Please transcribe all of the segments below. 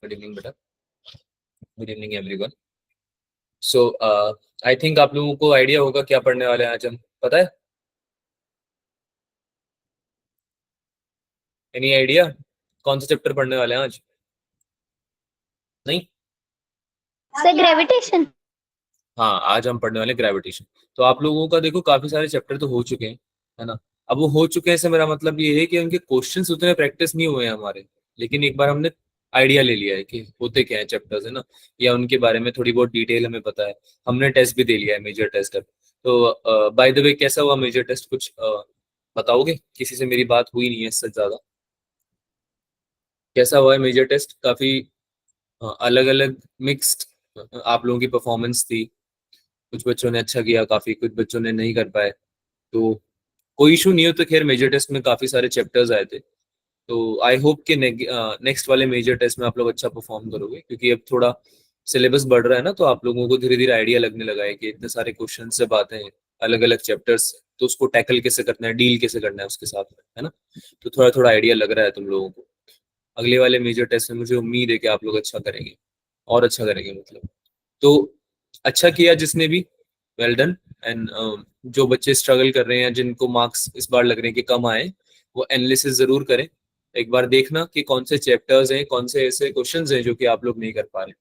Good evening बेटा। Good evening everyone. So I think आप लोगों को आइडिया होगा क्या पढ़ने वाले हैं आज हम, पता है? एनी आइडिया कौन सा चैप्टर पढ़ने वाले हैं आज? नहीं? Sir gravitation. हाँ, आज हम पढ़ने वाले ग्रेविटेशन। तो आप लोगों का देखो काफी सारे चैप्टर तो हो चुके हैं, है ना। अब वो हो चुके हैं से मेरा मतलब ये है कि उनके क्वेश्चंस उतने प्रैक्टिस नहीं हुए हैं हमारे, लेकिन एक बार हमने आइडिया ले लिया है कि होते क्या है चैप्टर्स, है ना, या उनके बारे में थोड़ी बहुत डिटेल हमें पता है। हमने टेस्ट भी दे लिया है, मेजर टेस्ट अब। तो बाय द वे कैसा हुआ मेजर टेस्ट, कुछ बताओगे? किसी से मेरी बात हुई नहीं है इससे ज्यादा। कैसा हुआ है मेजर टेस्ट? काफी अलग अलग मिक्स्ड आप लोगों की परफॉर्मेंस थी। कुछ बच्चों ने अच्छा किया काफी, कुछ बच्चों ने नहीं कर पाए। तो कोई इशू नहीं हो, तो खैर मेजर टेस्ट में काफी सारे चैप्टर्स आए थे। तो आई होप कि नेक्स्ट वाले मेजर टेस्ट में आप लोग अच्छा परफॉर्म करोगे, क्योंकि अब थोड़ा सिलेबस बढ़ रहा है ना, तो आप लोगों को धीरे धीरे आइडिया लगने लगा है कि इतने सारे क्वेश्चन से बातें हैं, अलग अलग चैप्टर्स, तो उसको टैकल कैसे करना है, डील कैसे करना है उसके साथ में, है ना। तो थोड़ा थोड़ा आइडिया लग रहा है तुम लोगों को। अगले वाले मेजर टेस्ट में मुझे उम्मीद है कि आप लोग अच्छा करेंगे, और अच्छा करेंगे मतलब। तो अच्छा किया जिसने भी, वेल डन। एंड जो बच्चे स्ट्रगल कर रहे हैं, जिनको मार्क्स इस बार लग रहे हैं कि कम आए, वो एनालिसिस जरूर करें। एक बार देखना कि कौन से चैप्टर्स हैं, कौन से ऐसे क्वेश्चंस हैं जो कि आप लोग नहीं कर पा रहे।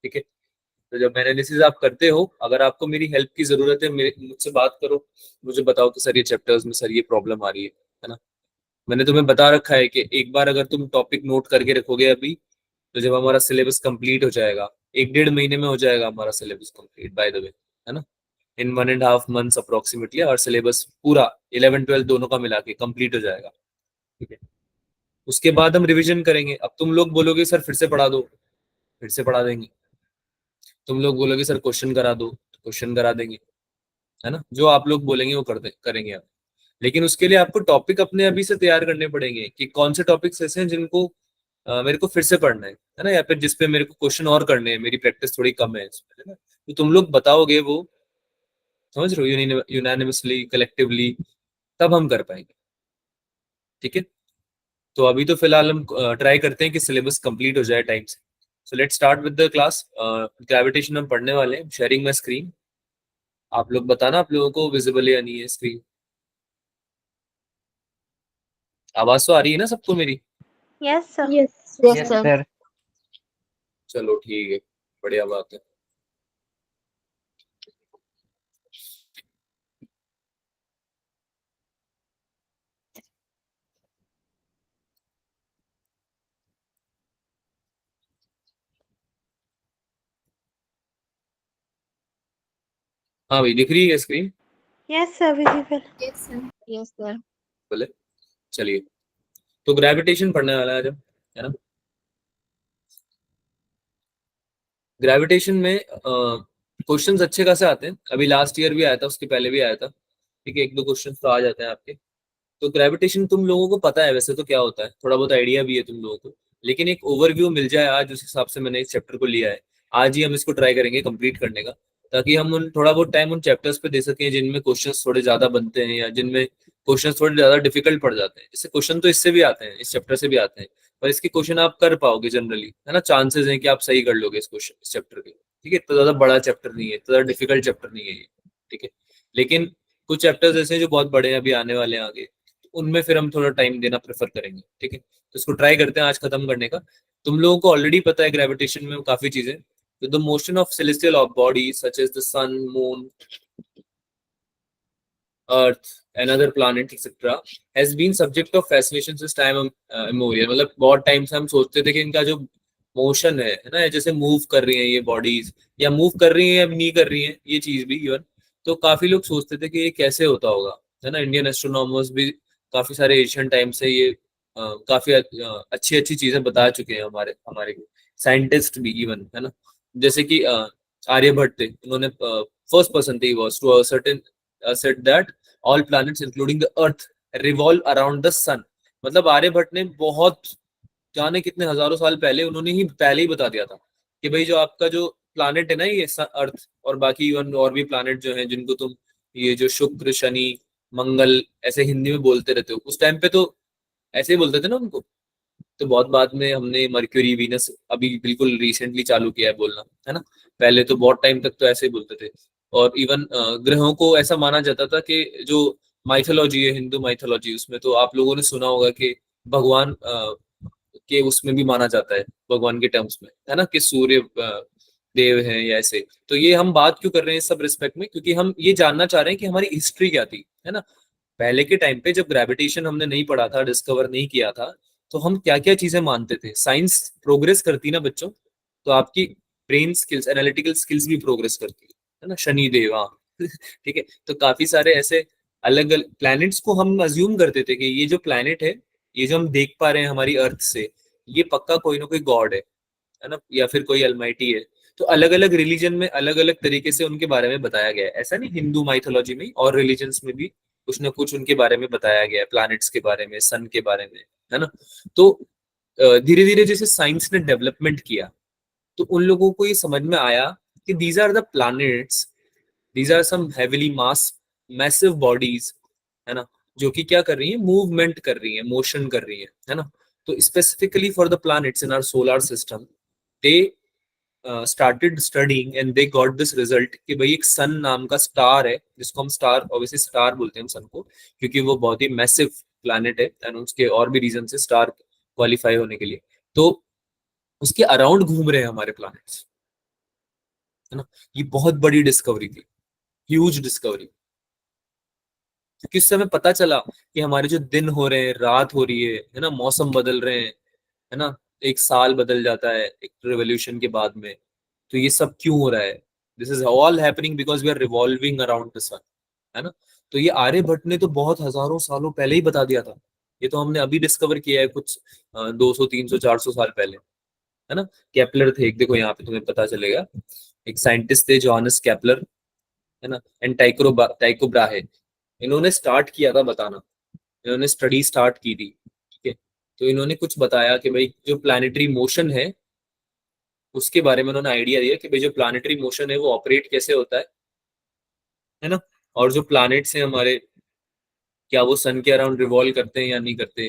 ठीक है। तो जब एनालिसिस आप करते हो, अगर आपको मेरी हेल्प की जरूरत है, मुझसे बात करो। मुझे बताओ कि सर ये चैप्टर्स में सर ये प्रॉब्लम आ रही है ना। मैंने तुम्हें बता रखा है कि एक बार अगर तुम टॉपिक नोट करके रखोगे अभी, तो जब हमारा सिलेबस कंप्लीट हो जाएगा, 1-1.5 महीने में हो जाएगा हमारा syllabus complete, by the way, है ना। इन 1.5 मंथ्स अप्रोक्सीमेटली और सिलेबस पूरा 11-12 दोनों का मिला के कंप्लीट हो जाएगा। ठीक है। उसके बाद हम रिवीजन करेंगे। अब तुम लोग बोलोगे सर फिर से पढ़ा दो, फिर से पढ़ा देंगे। तुम लोग बोलोगे सर क्वेश्चन करा दो, तो क्वेश्चन करा देंगे, है ना। जो आप लोग बोलेंगे वो करेंगे आप। लेकिन उसके लिए आपको टॉपिक अपने अभी से तैयार करने पड़ेंगे कि कौन से टॉपिक्स ऐसे हैं जिनको मेरे को फिर से पढ़ना है ना, या फिर जिसपे मेरे को क्वेश्चन और करने हैं, मेरी प्रैक्टिस थोड़ी कम है इसमें, है ना। तो तुम लोग बताओगे वो, समझ रहे हो, यूनानिमसली कलेक्टिवली, तब हम कर पाएंगे। ठीक है। तो अभी तो फिलहाल हम ट्राई करते हैं कि सिलेबस कंप्लीट हो जाए टाइम से। So let's start with the class. Gravitation हम पढ़ने वाले हैं। Sharing my screen. आप लोग बताना आप लोगों को विजिबल या नहीं है स्क्रीन। आवाज तो आ रही है ना सबको मेरी? Yes sir. Yes yes sir. Sir. चलो ठीक है, बढ़िया बात है। हाँ भाई, दिख रही है screen? Yes sir visible. Yes sir. बोले चलिए। तो ग्रेविटेशन पढ़ने वाला है आज हम, है ना। ग्रेविटेशन में क्वेश्चंस अच्छे खासे आते हैं। अभी लास्ट ईयर भी आया था, उसके पहले भी आया था। ठीक है, 1-2 क्वेश्चंस तो आ जाते हैं आपके। तो ग्रेविटेशन तुम लोगों को पता है वैसे तो क्या होता है, थोड़ा बहुत आइडिया भी है तुम लोगों को, लेकिन एक ओवरव्यू मिल जाए आज, उस हिसाब से मैंने इस चैप्टर को लिया है। आज ही हम इसको ट्राई करेंगे कंप्लीट करने का, ताकि हम उन थोड़ा बहुत टाइम उन चैप्टर्स पे दे सकें जिनमें क्वेश्चंस थोड़े ज्यादा बनते हैं, या जिनमें क्वेश्चंस थोड़े ज्यादा डिफिकल्ट पड़ जाते हैं। जैसे क्वेश्चन तो इससे भी आते हैं, इस चैप्टर से भी आते हैं, पर इसके क्वेश्चन आप कर पाओगे जनरली, है ना। चांसेस हैं कि आप सही कर लोगे इस क्वेश्चन, इस चैप्टर के। ठीक है, इतना ज्यादा बड़ा चैप्टर नहीं है, इतना ज्यादा डिफिकल्ट चैप्टर नहीं है ये। ठीक है। लेकिन कुछ चैप्टर्स ऐसे हैं जो बहुत बड़े हैं, अभी आने वाले हैं आगे, उनमें फिर हम थोड़ा टाइम देना प्रेफर करेंगे। ठीक है, तो इसको ट्राई करते हैं आज खत्म करने का। तुम लोगों को ऑलरेडी पता है ग्रेविटेशन में काफी चीजें। तो the motion of celestial body such as the sun, moon, earth, another planet etc has been subject of fascination since time immemorial। मतलब बहुत टाइम से हम सोचते थे कि इनका जो मोशन है ना, जैसे मूव कर रही हैं ये बॉडीज, या मूव कर रही हैं या नहीं कर रही हैं ये चीज भी इवन, तो काफी लोग सोचते थे कि ये कैसे होता होगा, है ना। इंडियन एस्ट्रोनॉमर्स भी काफी सारे एशियन टाइम से ये काफी अच्छी अच्छी चीजें बता चुके हैं, हमारे हमारे साइंटिस्ट भी इवन, है ना। जैसे कि आर्यभट्ट थे, उन्होंने फर्स्ट पर्सन थे was to certain said that all planets including the earth revolve around the sun. मतलब आर्यभट्ट ने बहुत, जाने कितने हजारों साल पहले, उन्होंने ही पहले ही बता दिया था कि भाई जो आपका जो प्लैनेट है ना, ये अर्थ और बाकी इवन और भी प्लैनेट जो हैं जिनको तुम ये जो शुक्र, शनि, मंगल ऐसे हिंदी में बोलते रहते हो, उस टाइम पे तो ऐसे ही बोलते थे ना उनको, तो बहुत बाद में हमने मर्क्यूरी, वीनस अभी बिल्कुल रिसेंटली चालू किया है बोलना, है ना। पहले तो बहुत टाइम तक तो ऐसे ही बोलते थे। और इवन ग्रहों को ऐसा माना जाता था कि जो माइथोलॉजी है, हिंदू माइथोलॉजी, उसमें तो आप लोगों ने सुना होगा कि भगवान के उसमें भी माना जाता है, भगवान के टर्म्स में, है ना, कि सूर्य देव हैं या ऐसे। तो ये हम बात क्यों कर रहे हैं इस सब रिस्पेक्ट में, क्योंकि हम ये जानना चाह रहे हैं कि हमारी हिस्ट्री क्या थी, है ना। पहले के टाइम पे जब ग्रेविटेशन हमने नहीं पढ़ा था, डिस्कवर नहीं किया था, तो हम क्या क्या चीजें मानते थे। साइंस प्रोग्रेस करती ना बच्चों, तो आपकी ब्रेन स्किल्स, एनालिटिकल स्किल्स भी प्रोग्रेस करती है ना, शनि देव, हाँ। ठीक है, तो काफी सारे ऐसे अलग अलग प्लैनेट्स को हम अज्यूम करते थे कि ये जो प्लैनेट है, ये जो हम देख पा रहे हैं हमारी अर्थ से, ये पक्का कोई ना कोई गॉड है ना, या फिर कोई अलमाइटी है। तो अलग अलग रिलीजन में अलग अलग तरीके से उनके बारे में बताया गया है, ऐसा नहीं, हिंदू माइथोलॉजी में और रिलीजन्स में भी कुछ ना कुछ उनके बारे में बताया गया है, प्लैनेट्स के बारे में, सन के बारे में, है ना। तो धीरे धीरे जैसे साइंस ने डेवलपमेंट किया, तो उन लोगों को ये समझ में आया कि these are the planets, these are some heavily mass massive bodies, है ना, जो कि क्या कर रही है, मूवमेंट कर रही है, मोशन कर रही है ना। तो specifically for the planets in our solar system, they started studying and they got this result कि भाई एक सन नाम का स्टार है, जिसको हम स्टार, ऑब्वियसली स्टार बोलते हैं हम सन को, क्योंकि वो बहुत ही मैसिव प्लैनेट है, एंड उसके और भी रीजन से स्टार क्वालिफाई होने के लिए। तो उसके अराउंड घूम रहे हैं हमारे प्लैनेट्स, है ना। ये बहुत बड़ी डिस्कवरी थी, ह्यूज डिस्कवरी, क्योंकि उस समय पता चला कि हमारे जो दिन हो रहे हैं, रात हो रही है ना, मौसम बदल रहे हैं, है ना, एक साल बदल जाता है एक रेवोल्यूशन के बाद में। तो ये सब क्यों हो रहा है, this is all happening because we are revolving around the sun, है ना। तो ये आर्यभट्ट ने तो बहुत हजारों सालों पहले ही बता दिया था, ये तो हमने अभी डिस्कवर किया है कुछ 200 300 400 साल पहले, है ना। केपलर थे एक, देखो यहाँ पे तुम्हें पता चलेगा, एक साइंटिस्ट थे जोहानस केपलर, है ना, एंड टाइको ब्राहे, इन्होंने स्टार्ट किया था बताना, इन्होंने स्टडी स्टार्ट की थी, ठीक है। तो इन्होंने कुछ बताया कि भाई जो प्लानिटरी मोशन है, उसके बारे में उन्होंने आइडिया दिया कि भाई जो प्लानिटरी मोशन है वो ऑपरेट कैसे होता है ना। और जो प्लैनेट्स हैं हमारे, क्या वो सन के अराउंड रिवॉल्व करते हैं या नहीं करते,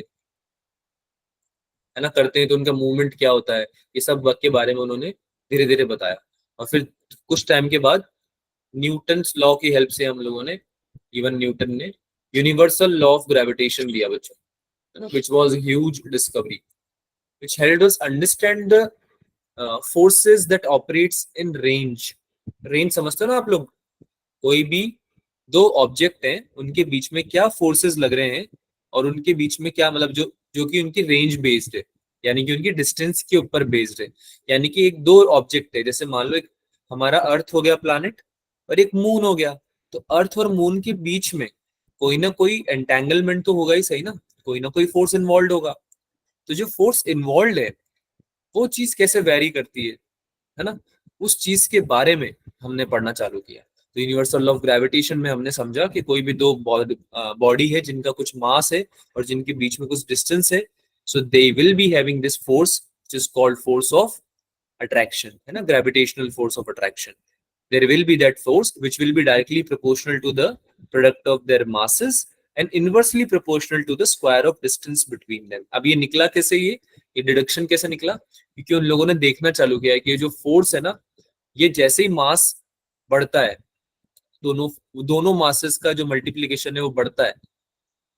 है ना, करते हैं तो उनका मूवमेंट क्या होता है, ये सब वक्त के बारे में उन्होंने धीरे धीरे बताया। और फिर कुछ टाइम के बाद न्यूटन लॉ की हेल्प से हम लोगों ने, इवन न्यूटन ने यूनिवर्सल लॉ ऑफ ग्रेविटेशन दिया बच्चों, है ना, which was huge discovery, which held us understand the forces that operates in range. Range समझते हो ना आप लोग, कोई भी दो ऑब्जेक्ट हैं, उनके बीच में क्या फोर्सेस लग रहे हैं, और उनके बीच में क्या, मतलब जो जो कि उनकी रेंज बेस्ड है, यानी कि उनकी डिस्टेंस के ऊपर बेस्ड है। यानी कि एक दो ऑब्जेक्ट है, जैसे मान लो एक हमारा अर्थ हो गया प्लैनेट, और एक मून हो गया, तो अर्थ और मून के बीच में कोई ना कोई एंटेंगलमेंट तो होगा ही, सही ना, कोई ना कोई फोर्स इन्वॉल्व होगा। तो जो फोर्स इन्वॉल्व है, वो चीज कैसे वेरी करती है ना, उस चीज के बारे में हमने पढ़ना चालू किया। तो यूनिवर्सल लॉ ऑफ ग्रेविटेशन में हमने समझा कि कोई भी दो बॉडी है जिनका कुछ मास है और जिनके बीच में कुछ डिस्टेंस है, so they will be having this force which is called force of attraction, है ना, gravitational force of attraction. there will be that force which will be directly proportional to the product of their masses and inversely proportional to the square of distance between them। अब ये निकला कैसे, ये deduction कैसे निकला, क्योंकि उन लोगों ने देखना चालू किया है कि ये जो फोर्स है ना, ये जैसे ही मास बढ़ता है, दोनों दोनों मासेस का जो मल्टीप्लीकेशन है वो बढ़ता है,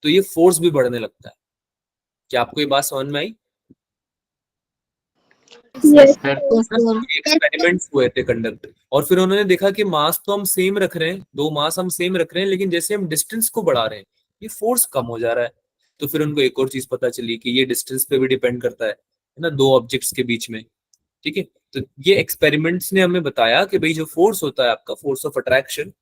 तो ये फोर्स भी बढ़ने लगता है। क्या आपको ये बात समझ में आई? Yes, sir. एक्सपेरिमेंट्स हुए थे कंडक्ट, और फिर उन्होंने देखा कि मास तो हम सेम रख रहे हैं, दो मास हम सेम रख रहे हैं, लेकिन जैसे हम डिस्टेंस को बढ़ा रहे हैं, ये फोर्स कम हो जा रहा है। तो फिर उनको एक और चीज पता चली कि ये डिस्टेंस पे भी डिपेंड करता है ना, दो ऑब्जेक्ट्स के बीच में, ठीक है। तो ये एक्सपेरिमेंट्स ने हमें बताया कि भाई जो फोर्स होता है आपका, फोर्स ऑफ अट्रैक्शन,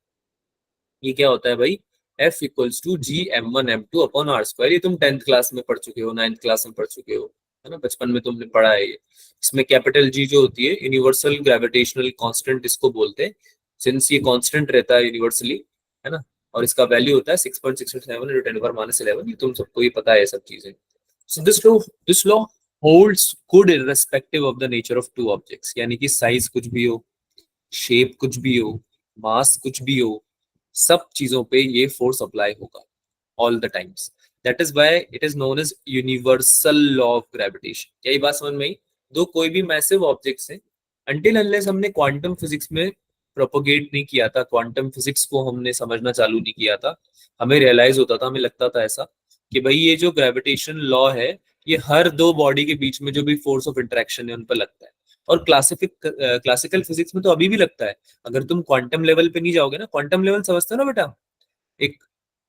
ये क्या होता है भाई, F equals to G m1 m2 upon R square. ये तुम 10th क्लास में पढ़ चुके हो, 9th क्लास में पढ़ चुके हो, है ना, बचपन में तुमने पढ़ा है ये। इसमें कैपिटल जी जो होती है यूनिवर्सल ग्रेविटेशनल कांस्टेंट इसको बोलते हैं, सिंस ये कांस्टेंट रहता है यूनिवर्सली, है ना, और इसका वैल्यू होता है 6.667 × 10⁻⁻11। ये तुम सबको ही पता है ये सब चीजें। So this law holds good irrespective of the nature of two objects, यानी कि साइज कुछ भी हो, शेप कुछ भी हो, मास कुछ भी हो, सब चीजों पे ये फोर्स अप्लाई होगा all the times. That is why it is known as universal law of gravitation. यही बात समझ में आई? दो कोई भी मैसिव ऑब्जेक्ट्स हैं, अंटिल अनलेस हमने क्वांटम फिजिक्स में प्रोपोगेट नहीं किया था, क्वांटम फिजिक्स को हमने समझना चालू नहीं किया था, हमें रियलाइज होता था, हमें लगता था ऐसा कि भाई ये जो ग्रेविटेशन लॉ है ये हर दो बॉडी के बीच में जो भी फोर्स ऑफ इंटरेक्शन है उन पर लगता है। और क्लासिकल फिजिक्स में तो अभी भी लगता है। अगर तुम क्वांटम लेवल पे नहीं जाओगे ना, क्वांटम लेवल समझते हो ना बेटा, एक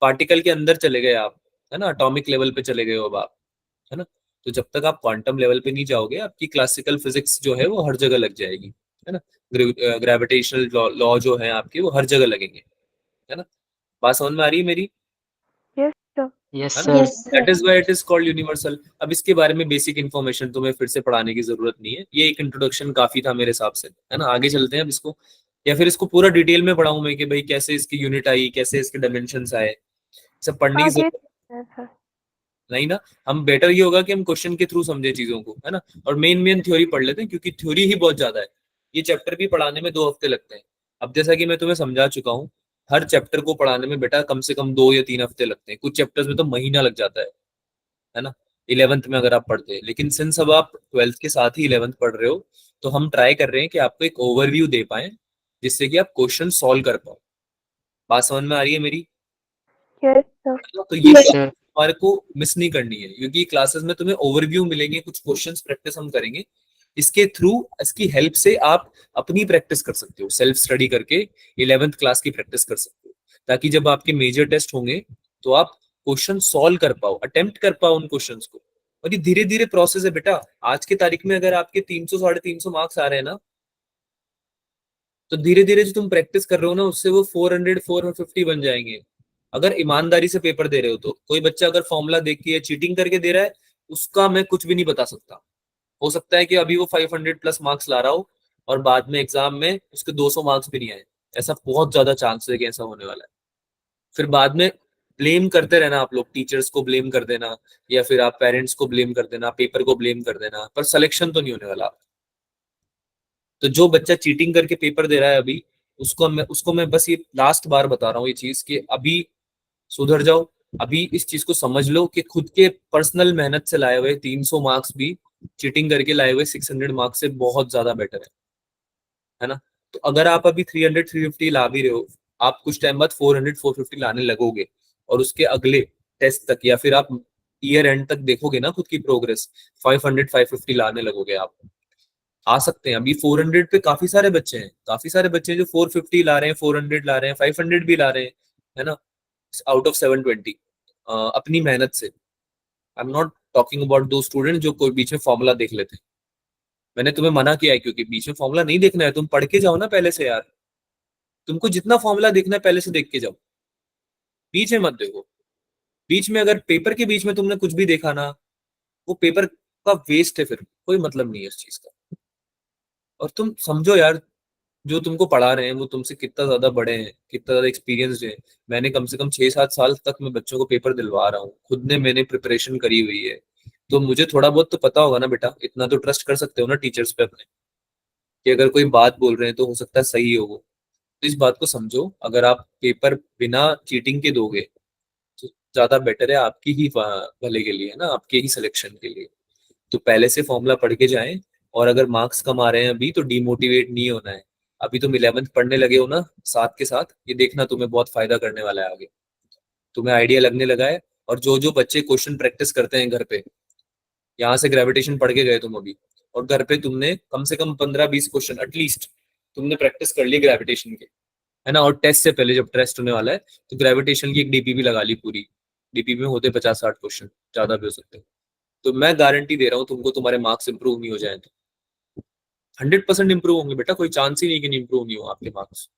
पार्टिकल के अंदर चले गए आप, है ना, एटॉमिक लेवल पे चले गए हो अब आप, है ना। तो जब तक आप क्वांटम लेवल पे नहीं जाओगे आपकी क्लासिकल फिजिक्स जो है वो हर जगह लग जाएगी, है ना। ग्रेविटेशनल लॉ जो है आपके वो हर जगह लगेंगे, है ना। बात समझ में आ रही है मेरी? Yes, sir. Yes, है ना। sir. That is why it is called universal. अब इसके बारे में बेसिक इन्फॉर्मेशन तुम्हें फिर से पढ़ाने की जरूरत नहीं है, ये एक इंट्रोडक्शन काफी था मेरे हिसाब से, है ना। आगे चलते हैं अब इसको, या फिर इसको पूरा डिटेल में पढ़ाऊं मैं कि भाई कैसे इसकी यूनिट आई, कैसे इसके डायमेंशंस आए, सब पढ़ने की आगे जरूरत sir. नहीं ना। हम बेटर ये होगा कि हम क्वेश्चन के थ्रू समझे चीजों को, है ना। और मेन मेन थ्योरी पढ़ लेते हैं क्योंकि थ्योरी ही बहुत ज्यादा है। ये चैप्टर भी पढ़ाने में 2 हफ्ते लगते हैं। अब जैसा कि मैं तुम्हें समझा चुका हूँ, हर चैप्टर को पढ़ाने में बेटा कम से कम 2 या 3 हफ्ते लगते हैं, कुछ चैप्टर्स में तो महीना लग जाता है ना। 11th में अगर आप पढ़ते हैं, लेकिन सिंस अब आप 12th के साथ ही 11th पढ़ रहे हो, तो हम ट्राई कर रहे हैं कि आपको एक ओवरव्यू दे पाए जिससे कि आप क्वेश्चन सॉल्व कर पाओ। बात समझ में आ रही है मेरी? Yes, sir. तो ये Yes, sir. हमारे को मिस नहीं करनी है, क्योंकि क्लासेस में तुम्हें ओवरव्यू मिलेंगे, कुछ क्वेश्चंस प्रैक्टिस हम करेंगे, इसके थ्रू इसकी हेल्प से आप अपनी प्रैक्टिस कर सकते हो, सेल्फ स्टडी करके 11th क्लास की प्रैक्टिस कर सकते हो, ताकि जब आपके मेजर टेस्ट होंगे तो आप क्वेश्चन सॉल्व कर पाओ, अटेम्प्ट कर पाओ उन क्वेश्चंस को। और ये धीरे धीरे प्रोसेस है बेटा। आज की तारीख में अगर आपके 300 350 मार्क्स आ रहे हैं ना, तो धीरे धीरे जो तुम प्रैक्टिस कर रहे हो ना उससे वो 400 450 बन जाएंगे। अगर ईमानदारी से पेपर दे रहे हो तो। कोई बच्चा अगर फॉर्मूला देख के चीटिंग करके दे रहा है, उसका मैं कुछ भी नहीं बता सकता। हो सकता है कि अभी वो 500 प्लस मार्क्स ला रहा हो और बाद में एग्जाम में उसके 200 मार्क्स भी नहीं आए। ऐसा बहुत ज्यादा चांस है कि ऐसा होने वाला है। फिर बाद में ब्लेम करते रहना, आप लोग टीचर्स को ब्लेम कर देना, या फिर आप पेरेंट्स को ब्लेम कर देना, पेपर को ब्लेम कर देना, पर सिलेक्शन तो नहीं होने वाला। तो जो बच्चा चीटिंग करके पेपर दे रहा है अभी, उसको मैं बस ये लास्ट बार बता रहा हूँ ये चीज कि अभी सुधर जाओ। अभी इस चीज को समझ लो कि खुद के पर्सनल मेहनत से लाए हुए 300 मार्क्स भी चीटिंग करके लाए हुए 600 मार्क्स से बहुत ज्यादा बेटर है ना। तो अगर आप अभी 300 350 ला भी रहे हो, आप कुछ टाइम बाद 400 450 लाने लगोगे, और उसके अगले टेस्ट तक या फिर आप ईयर एंड तक देखोगे ना खुद की प्रोग्रेस, 500 550 लाने लगोगे आप। आ सकते हैं। अभी 400 पे काफी सारे बच्चे हैं, काफी सारे बच्चे हैं जो 450 ला रहे हैं, 400 ला रहे हैं, 500 भी ला रहे हैं, है ना, आउट ऑफ 720 अपनी मेहनत से। I am not talking about दो स्टूडेंट जो कोई बीच में फॉर्मूला देख लेते हैं। मैंने तुम्हें मना किया है क्योंकि बीच में फॉर्मूला नहीं देखना है, तुम पढ़ के जाओ ना पहले से यार। तुमको जितना फॉर्मूला देखना है पहले से देख के जाओ, बीच में मत देखो। बीच में अगर पेपर के बीच में तुमने कुछ भी देखा ना, वो पेपर का वेस्ट है, फिर कोई मतलब नहीं है उस चीज का। और तुम समझो यार, जो तुमको पढ़ा रहे हैं वो तुमसे कितना ज्यादा बड़े हैं, कितना ज्यादा एक्सपीरियंस्ड है। मैंने कम से कम 6 7 साल तक मैं बच्चों को पेपर दिलवा रहा हूँ, खुद ने मैंने प्रिपरेशन करी हुई है। तो मुझे थोड़ा बहुत तो पता होगा ना बेटा, इतना तो ट्रस्ट कर सकते हो ना टीचर्स पे अपने, कि अगर कोई बात बोल रहे हैं तो हो सकता है सही हो वो। तो इस बात को समझो, अगर आप पेपर बिना चीटिंग के दोगे तो ज्यादा बेटर है आपकी ही भले के लिए, है ना, आपके ही सिलेक्शन के लिए। तो पहले से फॉर्मूला पढ़ के जाएं। और अगर मार्क्स कम आ रहे हैं अभी, तो डिमोटिवेट नहीं होना है। अभी तुम 11th पढ़ने लगे हो ना साथ के साथ, ये देखना तुम्हें बहुत फायदा करने वाला है आगे, तुम्हें आइडिया लगने लगा है। और जो जो बच्चे क्वेश्चन प्रैक्टिस करते हैं घर पे, यहाँ से ग्रेविटेशन पढ़ के गए तुम अभी, और घर पे तुमने कम से कम 15 20 क्वेश्चन एटलीस्ट तुमने प्रैक्टिस कर ली ग्रेविटेशन के, है ना। और टेस्ट से पहले जब टेस्ट होने वाला है तो ग्रेविटेशन की एक डीपीपी लगा ली पूरी। डीपीपी में होते 50 60 क्वेश्चन, ज्यादा भी हो सकते हैं। तो मैं गारंटी दे रहा हूँ तुमको, तुम्हारे मार्क्स इंप्रूव नहीं हो जाए तो 100% इंप्रूव होंगे बेटा, कोई चांस ही नहीं कि इंप्रूव नहीं हो आपके मार्क्स,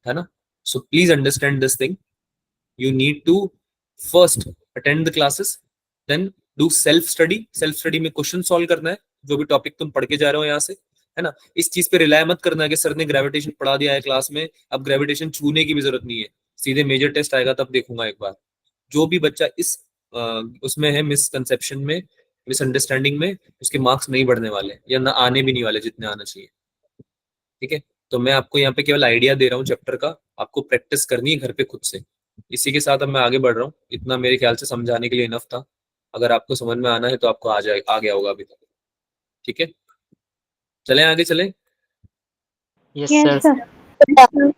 है ना। So please understand this thing. You need to first attend the classes, then do self study. Self study में क्वेश्चन सॉल्व करना है, जो भी टॉपिक तुम पढ़ के जा रहे हो यहाँ से, है ना। इस चीज पे रिलाय मत करना कि सर ने ग्रेविटेशन पढ़ा दिया है क्लास में, अब ग्रेविटेशन छूने की भी जरूरत नहीं है, सीधे मेजर टेस्ट आएगा तब देखूंगा एक बार। जो भी बच्चा इस उसमें है, मिसकंसेप्शन में, मिसअंडरस्टैंडिंग में, उसके मार्क्स नहीं बढ़ने वाले या ना आने भी नहीं वाले जितने आना चाहिए। ठीक है। तो मैं आपको यहाँ पे केवल आइडिया दे रहा हूँ चैप्टर का, आपको प्रैक्टिस करनी है घर पे खुद से। इसी के साथ अब मैं आगे बढ़ रहा हूँ, इतना मेरे ख्याल से समझाने के लिए इनफ था। अगर आपको समझ में आना है तो आपको आ गया होगा अभी तक। ठीक है, चलें आगे चलें। Yes Yes, sir. sir. Yes, sir.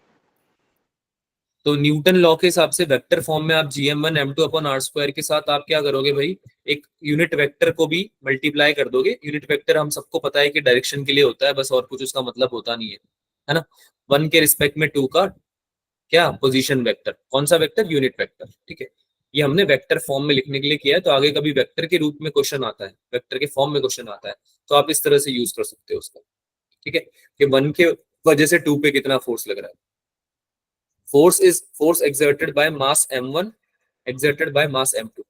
तो न्यूटन लॉ के हिसाब से वेक्टर फॉर्म में आप gm1m2/r² के साथ आप क्या करोगे भाई, एक यूनिट वेक्टर को भी मल्टीप्लाई कर दोगे। यूनिट वेक्टर हम सबको पता है कि डायरेक्शन के लिए होता है बस, और कुछ उसका मतलब होता नहीं है ना। 1 के रिस्पेक्ट में 2 का क्या पोजीशन वेक्टर, कौन सा वेक्टर, यूनिट वेक्टर। ठीक है, ये हमने वेक्टर फॉर्म में लिखने के लिए किया है। तो आगे कभी वेक्टर के रूप में क्वेश्चन आता है, वेक्टर के फॉर्म में क्वेश्चन आता है, तो आप इस तरह से यूज कर सकते हो उसका। ठीक है, कि 1 के वजह से 2 पे कितना फोर्स लग रहा है। Force exerted by mass m1 exerted by mass m2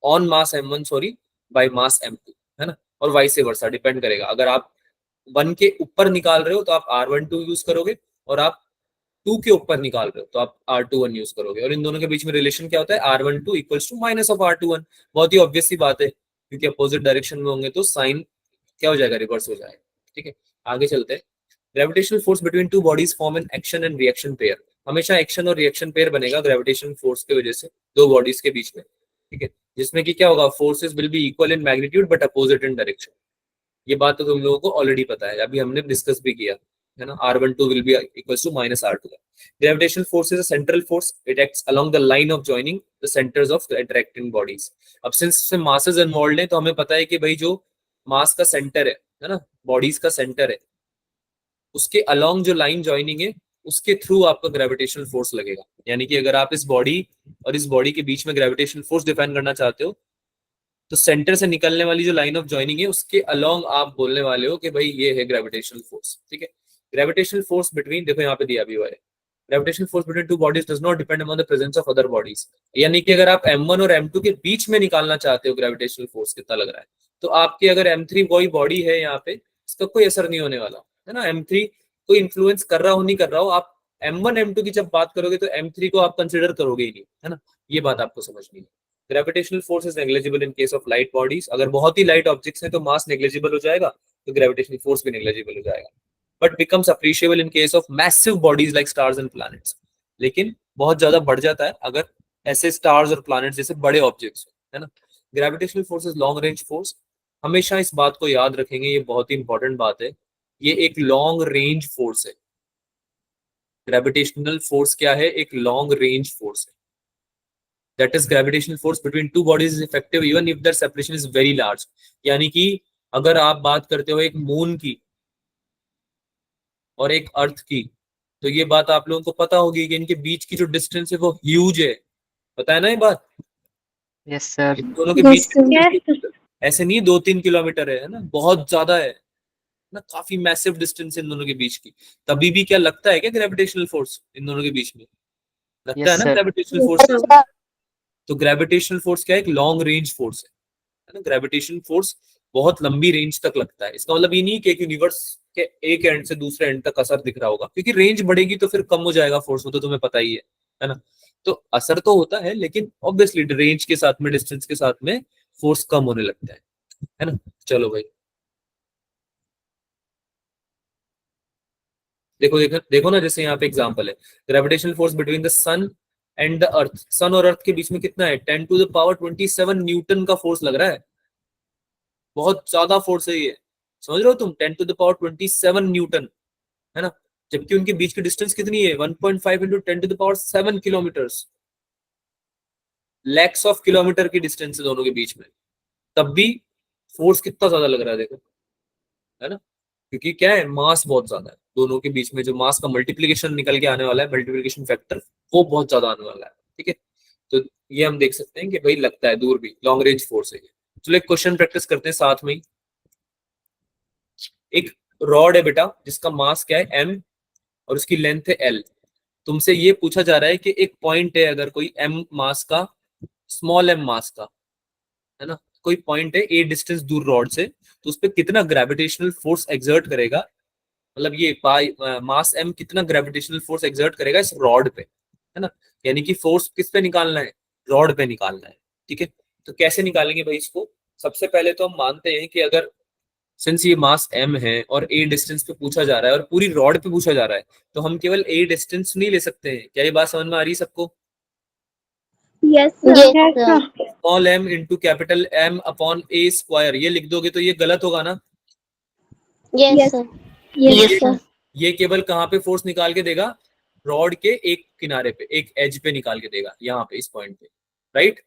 on mass m1 sorry by mass m2, है ना। और वाइस वर्सा डिपेंड करेगा, अगर आप 1 के ऊपर निकाल रहे हो तो आप r12 यूज करोगे, और आप 2 के ऊपर निकाल रहे हो तो आप r21 यूज करोगे। और इन दोनों के बीच में रिलेशन क्या होता है, r12 equals to minus of r21। बहुत ही ऑब्वियस सी बात है, क्योंकि अपोजिट डायरेक्शन में होंगे तो साइन क्या हो जाएगा, रिवर्स हो जाएगा। ठीक है, आगे चलते हैं। Gravitational force between two bodies form an action and reaction pair. हमेशा एक्शन और रिएक्शन पेयर बनेगा ग्रेविटेशनल फोर्स की वजह से दो बॉडीज के बीच में। ठीक है, जिसमें कि क्या होगा, forces will be equal in magnitude but opposite in direction. ये बात तो तुम लोगों को ऑलरेडी पता है, अभी हमने डिस्कस भी किया है ना। r12 will be equals to minus r2। Gravitational force is a central force, it acts along the line of joining the centers of interacting bodies. अब सिंस मासेस इन्वॉल्व है तो हमें पता है कि भाई जो मास का सेंटर है ना, बॉडीज का सेंटर है, उसके अलोंग जो लाइन जॉइनिंग है उसके थ्रू आपका ग्रेविटेशनल फोर्स लगेगा। यानी कि अगर आप इस बॉडी और इस बॉडी के बीच में ग्रेविटेशनल फोर्स डिफाइन करना चाहते हो, तो सेंटर से निकलने वाली जो लाइन ऑफ जॉइनिंग है उसके अलोंग आप बोलने वाले हो कि भाई ये है ग्रेविटेशनल फोर्स। ठीक है, ग्रेविटेशनल फोर्स बिटवीन, देखो यहाँ पे दिया भी हुआ है, gravitational force between two bodies does not depend on the presence of other bodies. यानी कि अगर आप m1 और m2 के बीच में निकालना चाहते हो ग्रेविटेशनल फोर्स कितना लग रहा है, तो आपकी अगर m3 कोई बॉडी है यहाँ पे, इसका कोई असर नहीं होने वाला, है ना। m3 कोई इन्फ्लुएंस कर रहा हो नहीं कर रहा हो, आप m1 m2 की जब बात करोगे तो m3 को आप कंसिडर करोगे ही नहीं, है ना। ये बात आपको समझनी है। Gravitational force is negligible in case of light bodies. अगर बहुत ही लाइट ऑब्जेक्ट्स हैं तो मास नेग्लिजिबल हो जाएगा, तो ग्रेविटेशनल फोर्स भी नेग्लिजिबल हो जाएगा। But becomes appreciable in case of massive bodies like stars and planets. लेकिन बहुत ज्यादा बढ़ जाता है अगर ऐसे स्टार्स और प्लैनेट्स जैसे बड़े ऑब्जेक्ट्स, है ना। Gravitational force is long range force. हमेशा इस बात को याद रखेंगे, ये बहुत ही इंपॉर्टेंट बात है, ये एक लॉन्ग रेंज फोर्स है। ग्रेविटेशनल फोर्स क्या है, एक लॉन्ग रेंज फोर्स है। That is gravitational force between two bodies is effective even if their separation is very large। यानी कि अगर आप बात करते हो एक मून की और एक अर्थ की, तो ये बात आप लोगों को पता होगी कि इनके बीच की जो डिस्टेंस है वो ह्यूज है। पता है ना ये बात, यस सर। इन दोनों के Yes, बीच sir. की Yes, distance ऐसे नहीं 2-3 किलोमीटर है ना, बहुत ज्यादा है ना, काफी मैसिव डिस्टेंस है इन दोनों के बीच की। तभी भी क्या लगता है क्या ग्रेविटेशनल फोर्स इन दोनों के बीच में, लगता है यस ना सर। Gravitational force. तो ग्रेविटेशनल फोर्स क्या है, एक लॉन्ग रेंज फोर्स है ना। ग्रेविटेशन फोर्स बहुत लंबी रेंज तक लगता है। इसका मतलब ये नहीं कि एक यूनिवर्स के एक एंड से दूसरे एंड तक असर दिख रहा होगा, क्योंकि रेंज बढ़ेगी तो फिर कम हो जाएगा फोर्स, वो तो तुम्हें पता ही है ना। तो असर तो होता है लेकिन ऑब्वियसली रेंज के साथ में, डिस्टेंस के साथ में फोर्स कम होने लगता है ना। चलो भाई, देखो देखो देखो ना, जैसे यहाँ पे एग्जांपल है, gravitational force between the sun and the earth. Sun और अर्थ के बीच में कितना है, 10⁻27 न्यूटन का फोर्स लग रहा है। बहुत ज्यादा फोर्स है ये, समझ रहे हो तुम, 10⁻27 न्यूटन, है ना। जबकि उनके बीच की डिस्टेंस कितनी है, 1.5 into 10⁻7 kilometres. Lakhs of kilometre की डिस्टेंस है दोनों के बीच में, तब भी फोर्स कितना ज्यादा लग रहा है देखो, है ना। क्योंकि क्या है, मास बहुत ज्यादा है दोनों के बीच में, जो मास का मल्टीप्लीकेशन निकल के आने वाला है, मल्टीप्लीकेशन फैक्टर, वो बहुत ज्यादा आने वाला है। ठीक है, तो ये हम देख सकते हैं कि भाई लगता है दूर भी, लॉन्ग रेंज फोर्स है ये। चलो एक क्वेश्चन प्रैक्टिस करते हैं साथ में ही। एक रॉड है बेटा जिसका मास क्या है m, और उसकी लेंथ है l। तुमसे ये पूछा जा रहा है कि एक पॉइंट है, अगर कोई m मास का, स्मॉल m मास का, है ना, कोई पॉइंट है a डिस्टेंस दूर रॉड से, तो उस पर कितना ग्रेविटेशनल फोर्स एक्सर्ट करेगा। मतलब ये पाई मास m कितना ग्रेविटेशनल फोर्स एक्सर्ट करेगा इस रॉड पे, है ना। यानी कि फोर्स किस पे निकालना है, रॉड पे निकालना है। ठीक है, तो कैसे निकालेंगे भाई इसको। सबसे पहले तो हम मानते हैं कि अगर सिंस ये मास m है और a डिस्टेंस पे पूछा जा रहा है और पूरी रॉड पे पूछा जा रहा है, तो हम केवल a डिस्टेंस नहीं ले सकते हैं। क्या ये बात समझ में आ रही है सबको। Yes, Yes, sir. sir. Small m into capital M upon a square, ये लिख दोगे तो ये गलत होगा ना। Yes, sir. Yes, Yes, sir. ये केवल कहाँ पे फोर्स निकाल के देगा, रॉड के एक किनारे पे, एक एज पे निकाल के देगा, यहाँ पे इस पॉइंट पे, राइट।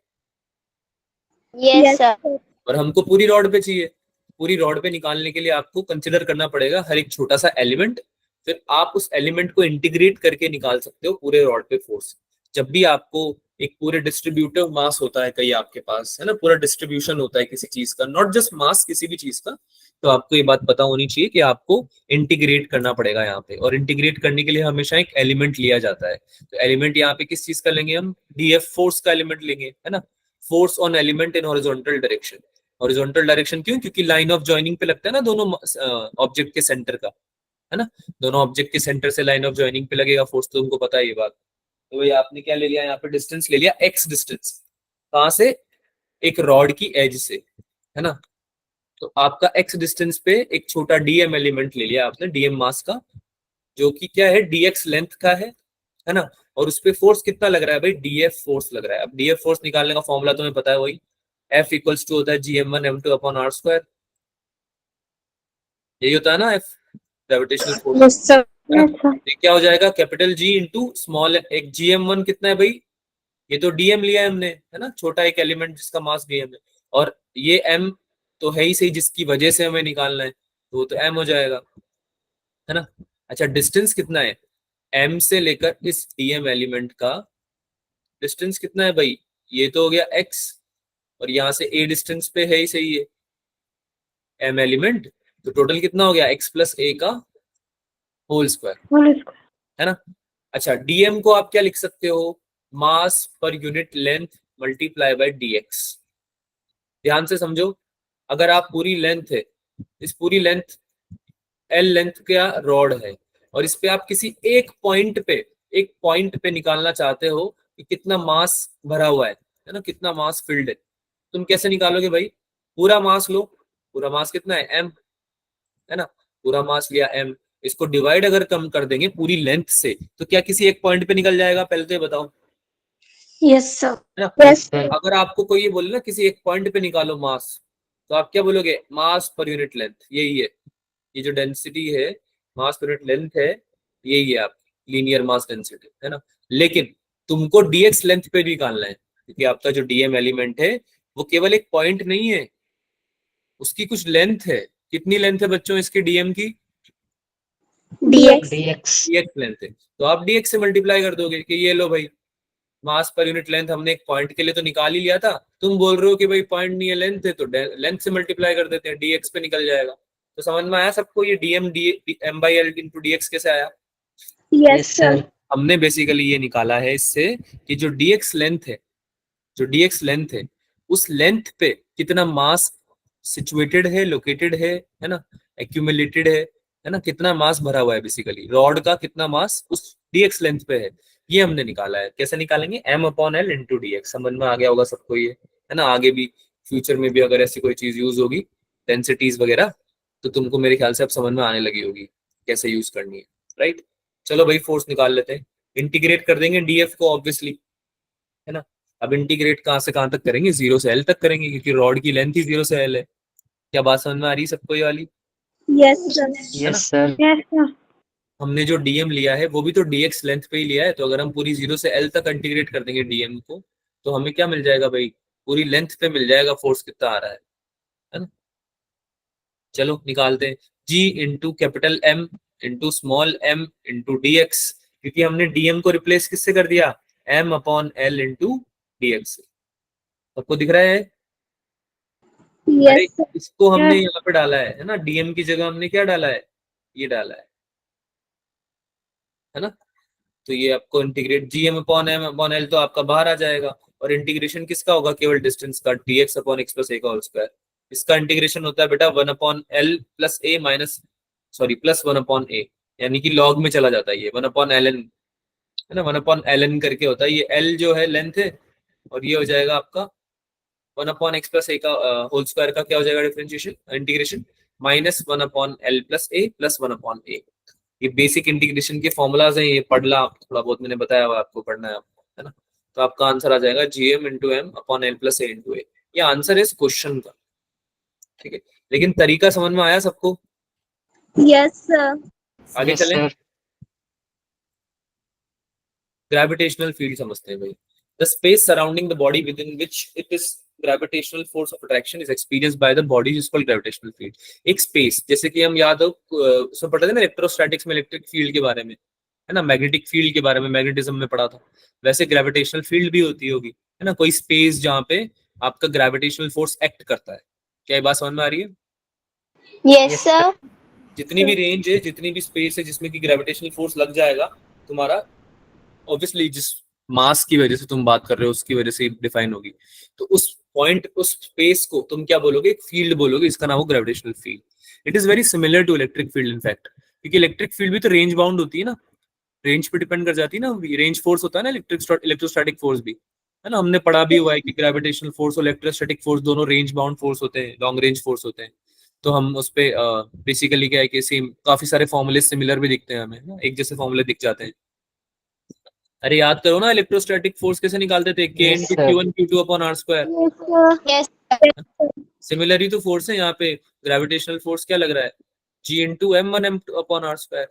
Yes, sir. और हमको पूरी रॉड पे चाहिए, पूरी रॉड पे निकालने के लिए आपको कंसिडर करना पड़ेगा हर एक छोटा सा एलिमेंट, फिर आप उस एलिमेंट को इंटीग्रेट करके निकाल सकते हो पूरे रॉड पे फोर्स। जब भी आपको एक पूरे डिस्ट्रीब्यूटिव मास होता है कहीं आपके पास, है ना, पूरा डिस्ट्रीब्यूशन होता है किसी चीज का, नॉट जस्ट मास, किसी भी चीज का, तो आपको ये बात पता होनी चाहिए कि आपको इंटीग्रेट करना पड़ेगा यहाँ पे। और इंटीग्रेट करने के लिए हमेशा एक एलिमेंट लिया जाता है, तो एलिमेंट यहाँ पे किस चीज का लेंगे हम, डीएफ फोर्स का एलिमेंट लेंगे, है ना, force on element in horizontal direction. Horizontal direction क्यों, क्योंकि लाइन ऑफ जॉइनिंग पे लगता है ना दोनों ऑब्जेक्ट के सेंटर का, है ना, दोनों ऑब्जेक्ट के सेंटर से लाइन ऑफ जॉइनिंग पे लगेगा फोर्स, तो तुमको पता है ये बात। तो ये आपने क्या ले लिया यहाँ पे, डिस्टेंस ले लिया, एक्स डिस्टेंस, कहाँ से, एक रॉड की एज से, है ना। तो आपका एक्स डिस्टेंस पे एक छोटा डीएम एलिमेंट ले लिया आपने, डीएम मास का, जो कि क्या है, डीएक्स लेंथ का है ना। और उस पे फोर्स कितना लग रहा है भाई, डीएफ फोर्स लग रहा है। अब डीएफ फोर्स निकालने का फॉर्मूला तुम्हें पता है, वही F इक्वल्स टू होता है GM1 M2 upon R square, यही होता है ना F, gravitational force. Yes, sir. Yes, sir. क्या हो जाएगा, कैपिटल G इंटू स्मॉल, एक GM1 कितना है भाई, ये तो डीएम लिया है हमने, है ना, छोटा एक एलिमेंट जिसका मास डीएम है, और ये M तो है ही सही, जिसकी वजह से हमें निकालना है, तो वो तो M हो जाएगा, है ना। अच्छा, डिस्टेंस कितना है, M से लेकर इस डीएम एलिमेंट का डिस्टेंस कितना है भाई, ये तो हो गया X, और यहाँ से A डिस्टेंस पे है ही सही है M एलिमेंट, तो टोटल कितना हो गया, X प्लस A का होल स्क्वायर, Whole square. है ना। अच्छा, डीएम को आप क्या लिख सकते हो, mass per unit length multiply by DX. ध्यान से समझो, अगर आप पूरी लेंथ है, इस पूरी लेंथ एल लेंथ का रॉड है, और इस पे आप किसी एक पॉइंट पे निकालना चाहते हो कि कितना मास भरा हुआ है ना, कितना मास फील्ड है, तुम कैसे निकालोगे भाई, पूरा मास लो, पूरा मास कितना है M, है ना, पूरा मास लिया M, इसको डिवाइड अगर कम कर देंगे पूरी लेंथ से, तो क्या किसी एक पॉइंट पे निकल जाएगा, पहले तो ये बताओ, Yes, sir. है ना। Yes, sir. अगर आपको कोई ये बोले ना किसी एक पॉइंट पे निकालो मास, तो आप क्या बोलोगे, मास पर यूनिट लेंथ, यही है, ये जो डेंसिटी है, मास पर यूनिट लेंथ है, यही है आपकी लीनियर मास डेंसिटी, है ना। लेकिन तुमको डीएक्स लेंथ पे भी निकालना है, क्योंकि आपका जो डीएम एलिमेंट है वो केवल एक पॉइंट नहीं है, उसकी कुछ लेंथ है। कितनी लेंथ है बच्चों इसकी डीएम की, DX. डीएक्स लेंथ है, तो आप डीएक्स से मल्टीप्लाई कर दोगे कि ये लो भाई, मास पर यूनिट लेंथ हमने एक पॉइंट के लिए तो निकाल ही लिया था, तुम बोल रहे हो कि भाई पॉइंट नहीं है लेंथ है, तो लेंथ से मल्टीप्लाई कर देते हैं, डीएक्स पे निकल जाएगा। तो समझ में आया सबको, ये dm M by L into dx कैसे आया। Yes, sir. हमने बेसिकली ये निकाला है इससे कि जो डीएक्स लेंथ है, जो डीएक्स लेंथ है, उस लेंथ पे कितना मास सिचुएटेड है, लोकेटेड है ना, एक्यूमुलेटेड है ना, कितना मास भरा हुआ है, बेसिकली रॉड का कितना मास उस डीएक्स लेंथ पे है, ये हमने निकाला है। कैसे निकालेंगे, M upon L into dx, समझ में आ गया होगा सबको ये, है ना। आगे भी फ्यूचर में भी अगर ऐसी कोई चीज यूज होगी, डेंसिटीज वगैरह, तो तुमको मेरे ख्याल से अब समझ में आने लगी होगी कैसे यूज करनी है, राइट। चलो भाई फोर्स निकाल लेते हैं, इंटीग्रेट कर देंगे डीएफ को ऑब्वियसली, है ना। अब इंटीग्रेट कहाँ से कहाँ तक करेंगे, 0 से L तक करेंगे, क्योंकि रॉड की लेंथ ही 0 से L है। क्या बात समझ में आ रही है सबको ये वाली, Yes, sir. Yes, sir. Yes, sir. हमने जो डीएम लिया है वो भी तो डीएक्स लेंथ पे ही लिया है, तो अगर हम पूरी 0 से L तक इंटीग्रेट कर देंगे डीएम को, तो हमें क्या मिल जाएगा भाई, पूरी लेंथ पे मिल जाएगा फोर्स कितना आ रहा है ना। चलो निकालते हैं, G into capital M into small m into dx, क्योंकि हमने डीएम को रिप्लेस किससे कर दिया, M upon L into dx. सबको दिख रहा है, अरे Yes, sir. इसको हमने Yes. यहाँ पे डाला है ना, डीएम की जगह हमने क्या डाला है, ये डाला है ना। तो ये आपको integrate GM upon M upon L तो आपका बाहर आ जाएगा, और इंटीग्रेशन किसका होगा, केवल डिस्टेंस का, dx upon x plus a का होल स्क्वायर। इसका इंटीग्रेशन होता है बेटा 1 upon L plus a minus, sorry plus 1 upon a, यानी कि लॉग में चला जाता है ये 1 अपॉन ln, है ना, 1 अपॉन ln करके होता है, ये L जो है लेंथ है, और ये हो जाएगा आपका 1 अपॉन x प्लस a का होल स्क्वायर का क्या हो जाएगा differentiation, integration minus 1 upon L plus a plus 1 upon a। ये बेसिक इंटीग्रेशन के फॉर्मूलाज हैं, ये पढ़ ला, थोड़ा बहुत मैंने बताया हुआ आपको पढ़ना है आपको, है ना। तो तो आपका आंसर आ जाएगा gm into m upon n plus a into a। ये आंसर है इस क्वेश्चन का, ठीक है। लेकिन तरीका समझ में आया सबको? Yes, sir. आगे Yes, चलें। sir. ग्रेविटेशनल फील्ड समझते हैं भाई। The space surrounding the body with in which it is gravitational force of attraction is experienced by the body is called gravitational field. एक स्पेस, जैसे कि हम याद हो उसमें पढ़ा था ना इलेक्ट्रोस्टैटिक्स में, इलेक्ट्रिक फील्ड के बारे में, है ना, मैग्नेटिक फील्ड के बारे में, मैग्नेटिज्म में पढ़ा था। वैसे ग्रेविटेशनल फील्ड भी होती होगी, है ना, कोई स्पेस जहाँ पे आपका ग्रेविटेशनल फोर्स एक्ट करता है। क्या ये बात समझ में आ रही है? Yes, Yes, sir. जितनी भी रेंज है, जितनी भी स्पेस है जिसमें कि ग्रेविटेशनल फोर्स लग जाएगा तुम्हारा, ऑब्वियसली जिस मास की वजह से तुम बात कर रहे हो उसकी वजह से डिफाइन होगी, तो उस पॉइंट, उस स्पेस को तुम क्या बोलोगे? एक फील्ड बोलोगे, इसका नाम हो gravitational field. It is very similar to electric field in fact, क्योंकि इलेक्ट्रिक फील्ड भी तो रेंज बाउंड होती है ना, रेंज पे डिपेंड कर जाती है ना। रेंज फोर्स होता है ना, इलेक्ट्रोस्टैटिक फोर्स भी, है ना, हमने पढ़ा भी हुआ है कि ग्रेविटेशनल फोर्स और इलेक्ट्रोस्टैटिक फोर्स दोनों रेंज बाउंड फोर्स होते हैं, लॉन्ग रेंज फोर्स होते हैं। तो हम उस पे बेसिकली क्या है कि सेम काफी सारे फॉर्मूले सिमिलर भी दिखते हैं हमें, एक जैसे फॉर्मूले दिख जाते हैं। अरे याद करो ना, इलेक्ट्रोस्टैटिक फोर्स कैसे निकालते थे? k Yes, into sir. q1 q2 upon r square। Yes, sir. Similar ही तो फोर्स है यहाँ पे। ग्रेविटेशनल फोर्स क्या लग रहा है? g into m1 m2 upon r square।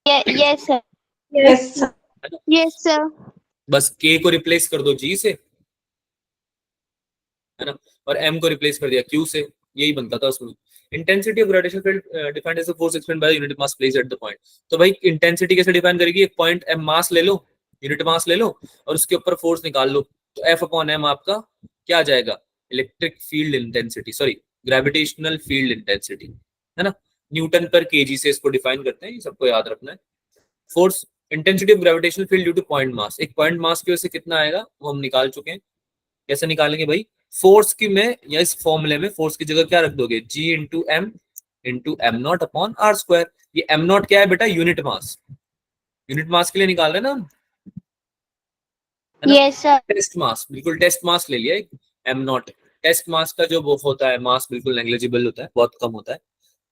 Yes, sir. Yes, sir. Yes, sir. बस k को रिप्लेस कर दो g से, है ना, और m को रिप्लेस कर दिया q से, यही बनता था उसमें। Intensity of gravitational field defined as the force expend by unit mass placed at the point. तो भाई इंटेंसिटी कैसे डिफाइन करेगी? एक पॉइंट m मास ले लो, यूनिट मास ले लो, और उसके ऊपर फोर्स निकाल लो, तो F अपॉन m आपका क्या आ जाएगा? Electric field intensity, sorry gravitational field intensity, है ना। न्यूटन पर केजी से इसको डिफाइन करते हैं, ये सबको याद रखना है। Force intensity of gravitational field due two point mass, एक पॉइंट मास की वजह से कितना आएगा वो हम निकाल चुके हैं। कैसे निकालेंगे भाई? फोर्स की में, या इस फॉर्मूले में फोर्स की जगह क्या रख दोगे? g into M into M not upon R square. ये एम नॉट क्या है बेटा? यूनिट मास, यूनिट मास के लिए निकाल रहे हैं ना हम, है ना। Yes, sir. टेस्ट मास, बिल्कुल टेस्ट मास ले लिया एक एम नॉट। टेस्ट मास का जो वो होता है मास बिल्कुल नेग्लिजिबल होता है, बहुत कम होता है,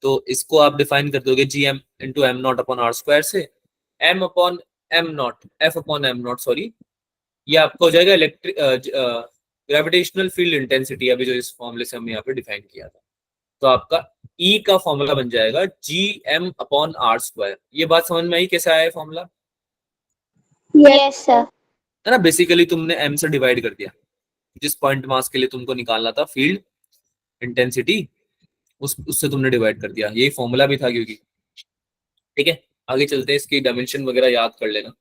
तो इसको आप डिफाइन कर दोगे G M into M not upon R square से, M upon M nought, F upon M nought sorry, ये आपका हो जाएगा इलेक्ट्रिक ग्रेविटेशनल फील्ड इंटेंसिटी, अभी जो इस फॉर्मूले से हमने यहाँ पे डिफाइन किया था। तो आपका E का फॉर्मूला बन जाएगा G M upon R square. ये बात समझ में आई कैसे आया है फॉर्मूला? Yes, sir. है ना, बेसिकली तुमने m से डिवाइड कर दिया, जिस पॉइंट मास के लिए तुमको निकालना था फील्ड इंटेंसिटी, उससे तुमने डिवाइड कर दिया, यही फॉर्मूला भी था क्योंकि। ठीक है, आगे चलते हैं, इसकी डायमेंशन वगैरह याद कर लेना।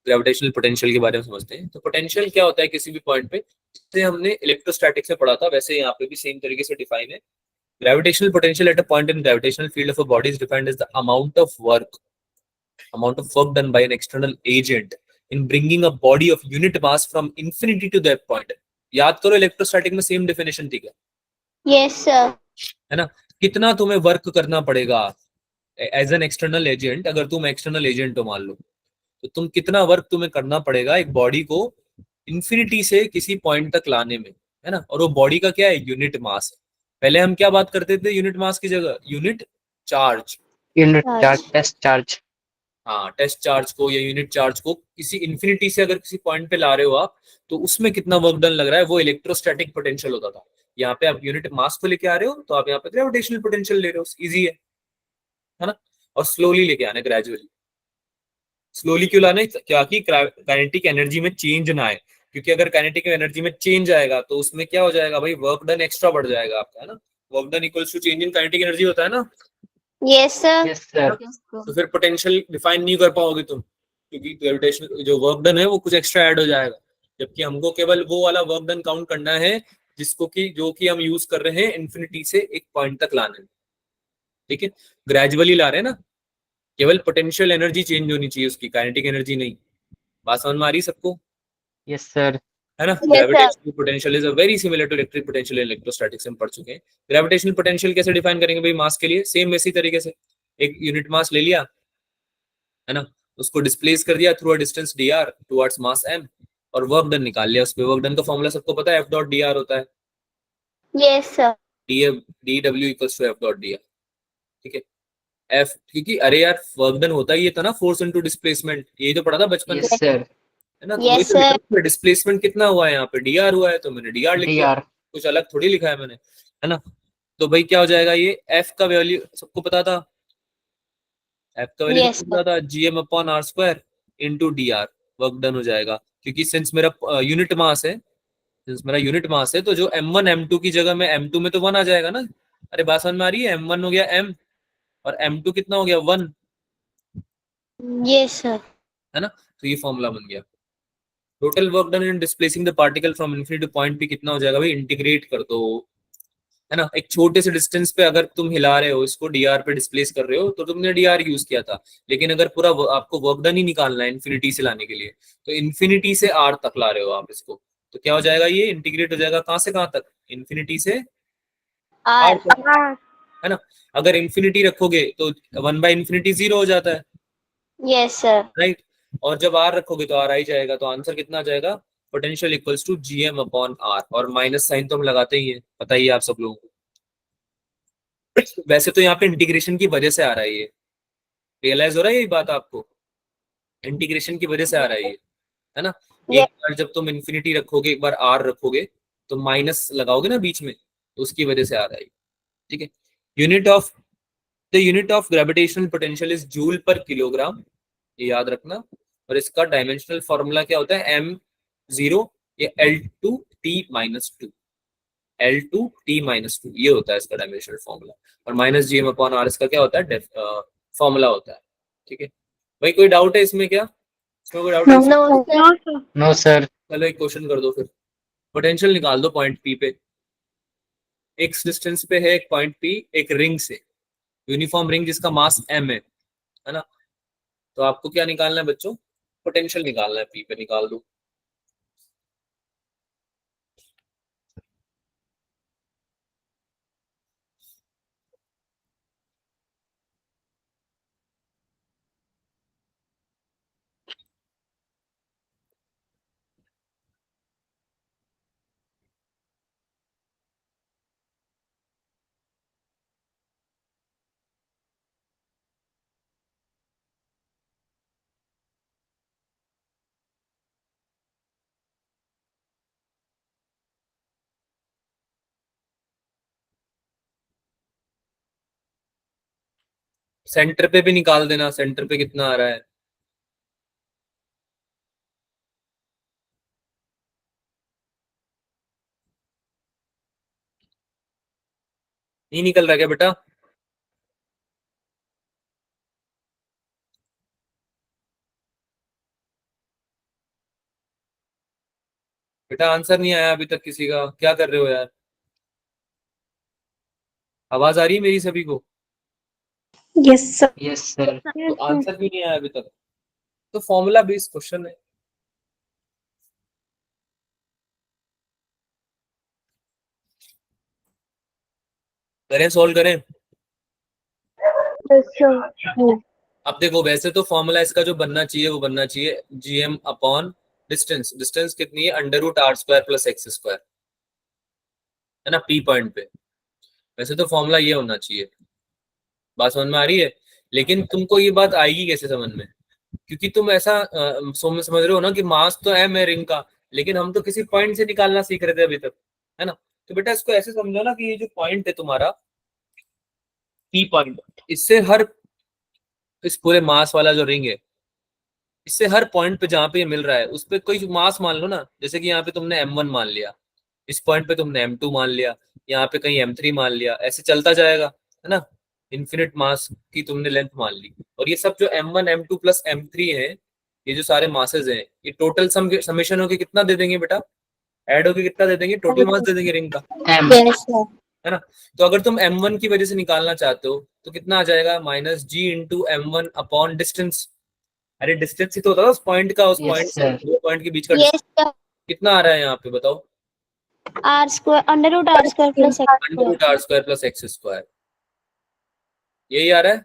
ग्रेविटेशनल पोटेंशियल के बारे में समझते हैं। तो पोटेंशियल क्या होता है किसी भी पॉइंट पे, जैसे हमने इलेक्ट्रोस्टैटिक्स में पढ़ा था वैसे यहाँ पे भी सेम तरीके से डिफाइन है। Gravitational potential at a point in gravitational field of a body is defined as the amount of work done by an external agent in bringing a body of unit mass from infinity to that point। याद करो electrostatic में same definition थी क्या? Yes, sir. है ना, कितना तुम्हें work करना पड़ेगा एज एन एक्सटर्नल एजेंट। अगर तुम एक्सटर्नल एजेंट हो मान लो, तो तुम कितना वर्क तुम्हें करना पड़ेगा एक बॉडी को इन्फिनिटी से किसी पॉइंट तक लाने में, है ना। और वो बॉडी का क्या है? Unit mass. पहले हम क्या बात करते थे यूनिट मास की जगह? Unit charge. Unit Charge. charge, test charge. हाँ, टेस्ट चार्ज को या यूनिट चार्ज को किसी इन्फिनिटी से अगर किसी पॉइंट पे ला रहे हो आप, तो उसमें कितना वर्क डन लग रहा है, वो इलेक्ट्रोस्टैटिक पोटेंशियल होता था। यहाँ पे आप यूनिट मास को लेके आ रहे हो, तो आप यहाँ पे ग्रेविटेशनल पोटेंशियल ले रहे हो, इजी है ना। और स्लोली लेके आना, ग्रेजुअली। स्लोली क्यों लाना है? क्या कि काइनेटिक एनर्जी में चेंज ना आए, क्योंकि अगर काइनेटिक एनर्जी में चेंज आएगा तो उसमें क्या हो जाएगा भाई? वर्क डन एक्स्ट्रा बढ़ जाएगा आपका, है ना। Work done equals to change in kinetic energy होता है ना। Yes, sir. Yes, sir. तो फिर पोटेंशियल डिफाइन नहीं कर पाओगे तुम, क्योंकि ग्रेविटेशन जो वर्क डन है वो कुछ एक्स्ट्रा ऐड हो जाएगा, जबकि हमको केवल वो वाला वर्क डन काउंट करना है जिसको कि जो कि हम यूज कर रहे हैं इन्फिनिटी से एक पॉइंट तक लाने में। ठीक है, ग्रेजुअली ला रहे हैं ना, केवल पोटेंशियल एनर्जी चेंज होनी चाहिए उसकी, काइनेटिक एनर्जी नहीं। बात समझ में आ रही सबको? Yes, sir. है ना। sir. Gravitational potential is a very similar to electric potential, electrostatics हम पढ़ चुके हैं। ग्रेविटेशनल पोटेंशियल कैसे डिफाइन करेंगे भाई मास के लिए? सेम इसी तरीके से, एक यूनिट मास ले लिया, है ना, उसको डिस्प्लेस कर दिया through a distance dr towards mass m, और वर्क डन निकाल लिया। उसपे वर्क डन का फॉर्मूला सबको पता है, F डॉट dr होता है, Yes, sir. dw equals to F dot dr। ठीक है, F, क्योंकि अरे यार वर्क डन होता ही ये था ना, फोर्स इनटू डिस्प्लेसमेंट, यही तो पढ़ा था बचपन में। Yes, sir. है ना। तो Yes, वही sir. तो डिस्प्लेसमेंट कितना हुआ है यहाँ पे, dr हुआ है, तो मैंने dr लिख दिया, dr कुछ अलग थोड़ी लिखा है मैंने, है ना। तो भाई क्या हो जाएगा, ये f का वैल्यू सबको पता था, f का वैल्यू Yes, सबको पता था, gm upon r square into dr, work done हो जाएगा। क्योंकि सिंस मेरा यूनिट मास है, सिंस मेरा यूनिट मास है, तो जो m1 m2 की जगह में m2 में तो 1 आ जाएगा ना। अरे बात समझ में आ रही है, m1 हो गया m और m2 कितना हो गया 1, yes, sir. है ना। तो ये फॉर्मूला बन गया। Total work done in displacing the particle from infinity two point पे कितना हो जाएगा भाई, इंटीग्रेट कर दो, है ना। एक छोटे से डिस्टेंस पे अगर तुम हिला रहे हो इसको, dr पे डिस्प्लेस कर रहे हो, तो तुमने dr यूज किया था। लेकिन अगर पूरा आपको वर्क डन ही निकालना है इन्फिनिटी से लाने के लिए, तो इन्फिनिटी से r तक ला रहे हो आप इसको, तो क्या हो जाएगा, ये इंटीग्रेट हो जाएगा कहां से कहां तक, इन्फिनिटी से r R. तक, R. है ना। अगर इन्फिनिटी रखोगे तो 1/∞ 0 हो जाता है, Yes, sir. राइट। और जब r रखोगे तो r आ ही जाएगा, तो आंसर कितना आ जाएगा, potential equals to gm upon r, और माइनस साइन तो हम लगाते ही हैं, पता ही है आप सब लोगों को। वैसे तो यहाँ पे इंटीग्रेशन की वजह से आ रहा है ये, रियलाइज हो रहा है ये बात आपको, इंटीग्रेशन की वजह से आ रहा है ये, है ना। Yes. एक बार जब तुम इन्फिनिटी रखोगे, एक बार r रखोगे, तो माइनस लगाओगे ना बीच में, तो उसकी वजह से आ रहा है, ठीक है। Unit of the unit of gravitational potential is joule पर किलोग्राम, ये याद रखना। और इसका डायमेंशनल फॉर्मूला क्या होता है, m0 या L2T-2, L2T-2 ये होता है इसका डायमेंशनल फॉर्मूला, और माइनस gm अपॉन r इसका क्या होता है, फॉर्मूला होता है, ठीक है। भाई कोई डाउट है इसमें क्या, इसमें कोई डाउट है? No, No, sir. no, sir. no sir चलो एक क्वेश्चन कर दो फिर, पोटेंशियल निकाल दो पॉइंट P पे, एक डिस्टेंस पे है एक पॉइंट P, एक रिंग से, यूनिफॉर्म रिंग जिसका मास m है ना। तो आपको क्या निकालना है बच्चों, पोटेंशियल निकालना है, P पे निकाल दो। सेंटर पे भी निकाल देना, सेंटर पे कितना आ रहा है, नहीं निकल रहा क्या बेटा? बेटा आंसर नहीं आया अभी तक किसी का, क्या कर रहे हो यार, आवाज आ रही है मेरी सभी को? Yes, sir. yes sir तो Yes, sir. आंसर भी नहीं आया अभी तक, तो फॉर्मूला बेस्ड क्वेश्चन है। करें, सोल्व करें। Yes, sir. अब देखो वैसे तो फॉर्मूला इसका जो बनना चाहिए वो बनना चाहिए gm अपॉन डिस्टेंस, डिस्टेंस कितनी है, √r² प्लस x², है ना, P पॉइंट पे। वैसे तो फॉर्मूला ये होना चाहिए, बात समझ में आ रही है। लेकिन तुमको ये बात आएगी कैसे समझ में, क्योंकि तुम ऐसा समझ रहे हो ना कि मास तो m है रिंग का, लेकिन हम तो किसी पॉइंट से निकालना सीख रहे थे अभी तक, है ना। तो बेटा इसको ऐसे समझो ना कि ये जो पॉइंट है तुम्हारा P पॉइंट, इससे हर, इस पूरे मास वाला जो रिंग है, इससे हर पॉइंट पे जहां पे ये मिल रहा है उस पे कोई मास मान लो ना, जैसे कि यहाँ पे तुमने m1 मान लिया, इस पॉइंट पे तुमने m2 मान लिया, यहाँ पे कहीं m3 मान लिया, ऐसे चलता जाएगा, है ना। इन्फिनिट मास की तुमने लेंथ मान ली, और ये सब जो m1 m2 प्लस m3 है, ये जो सारे मासेस हैं, ये टोटल समेशन होके कितना दे देंगे बेटा, ऐड होके कितना दे देंगे, टोटल मास दे देंगे रिंग का, m Yes, sir. है ना। तो अगर तुम m1 की वजह से निकालना चाहते हो तो कितना आ जाएगा, minus g into m1 upon distance. अरे डिस्टेंस ही तो होता है उस पॉइंट का, उस yes पॉइंट sir दो पॉइंट के बीच का Yes, distance sir. कितना आ रहा है यहाँ पे बताओ, R square, √r² plus x square. √r² plus x², यही आ रहा है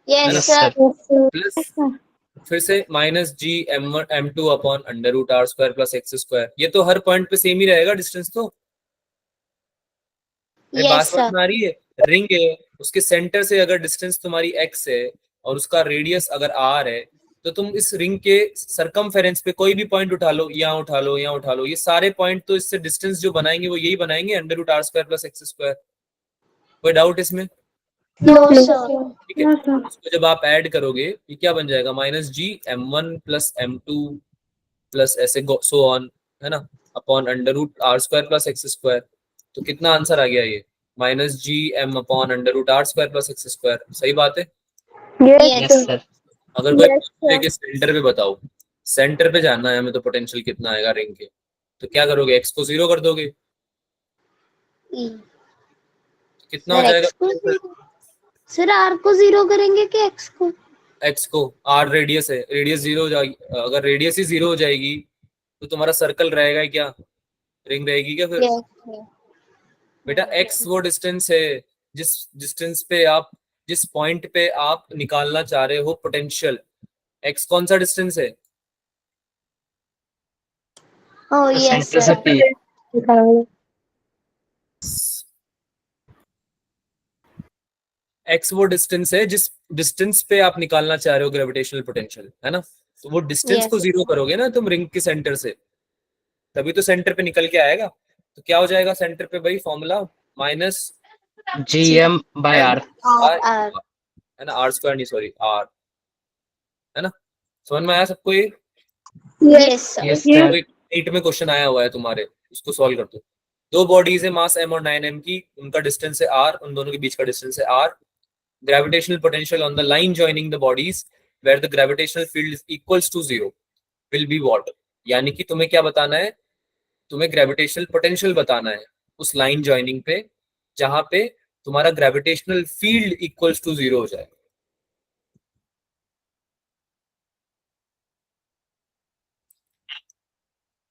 Yes, yes sir. sir Yes, sir. Plus, फिर से minus g m2 upon √r² plus x², ये तो हर पॉइंट पे सेम ही रहेगा डिस्टेंस तो। अरे बात Yes, समझ sir. में आ रही है, रिंग है, उसके सेंटर से अगर डिस्टेंस तुम्हारी x है और उसका रेडियस अगर r है, तो तुम इस रिंग के सरकमफेरेंस पे कोई भी पॉइंट उठा लो, यहाँ उठा लो, यहाँ उठा लो, ये सारे पॉइंट तो इससे डिस्टेंस जो बनाएंगे वो यही बनाएंगे, under root R square plus X square. कोई डाउट इसमें? No, No, sir. sir. ठीक है, No, sir. उसको जब आप ऐड करोगे ये क्या बन जाएगा, माइनस जी m1 प्लस m2 प्लस ऐसे सो ऑन, है ना, upon under root R square plus X square. तो कितना आंसर आ गया ये, minus G M upon under root R square plus X square. सही बात है? Yes, Yes, sir. sir. अगर कोई Yes, पूछे sir. कि सेंटर पे बताओ, सेंटर पे जानना है हमें तो पोटेंशियल कितना आएगा रिंग के, तो क्या करोगे, एक्स को 0 कर दोगे, कितना हो सर जाएगा? एक्स को, सर आर को 0 करेंगे कि एक्स को? एक्स को, आर रेडियस है, रेडियस 0 हो जाएगी, अगर रेडियस ही 0 हो जाएगी तो तुम्हारा सर्कल रहेगा ही क्या, रिंग रहेगी क्या फिर? Yes. बेटा एक्स वो डिस्टेंस है जिस डिस्टेंस पे आप, जिस पॉइंट पे आप निकालना चाह रहे हो पोटेंशियल। एक्स कौन सा डिस्टेंस है? Oh, तो yes, सेंटर से sir. पी। एक्स वो डिस्टेंस है जिस डिस्टेंस पे आप निकालना चाह रहे हो ग्रेविटेशनल पोटेंशियल, है ना, तो वो डिस्टेंस Yes. को 0 करोगे ना तुम रिंग के सेंटर से, तभी तो सेंटर पे निकल के आएगा। तो क्या हो जाएगा सेंटर पे भाई, formula minus GM by R. R. है ना, आर स्क्वायर नहीं सॉरी आर, है ना, समझ में आया सबको ये? Yes, sir. Yes, Yes. sir. 8 में क्वेश्चन आया हुआ है तुम्हारे, उसको सॉल्व कर दो। दो बॉडीज है मास m और 9m की, उनका डिस्टेंस है r, उन दोनों के बीच का डिस्टेंस है r। Gravitational potential on the line joining the bodies where the gravitational field is equals to 0 will be what. यानी कि तुम्हें क्या बताना है, तुम्हें ग्रेविटेशनल पोटेंशियल बताना है उस लाइन जॉइनिंग पे जहां पे तुम्हारा ग्रेविटेशनल फील्ड इक्वल्स टू 0 हो जाए।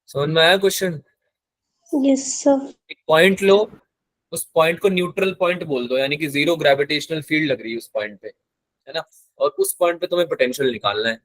समझ में आया क्वेश्चन? Yes, sir. एक पॉइंट लो, उस पॉइंट को न्यूट्रल पॉइंट बोल दो, यानी कि 0 ग्रेविटेशनल फील्ड लग रही है उस पॉइंट पे, है ना, और उस पॉइंट पे तुम्हें पोटेंशियल निकालना है।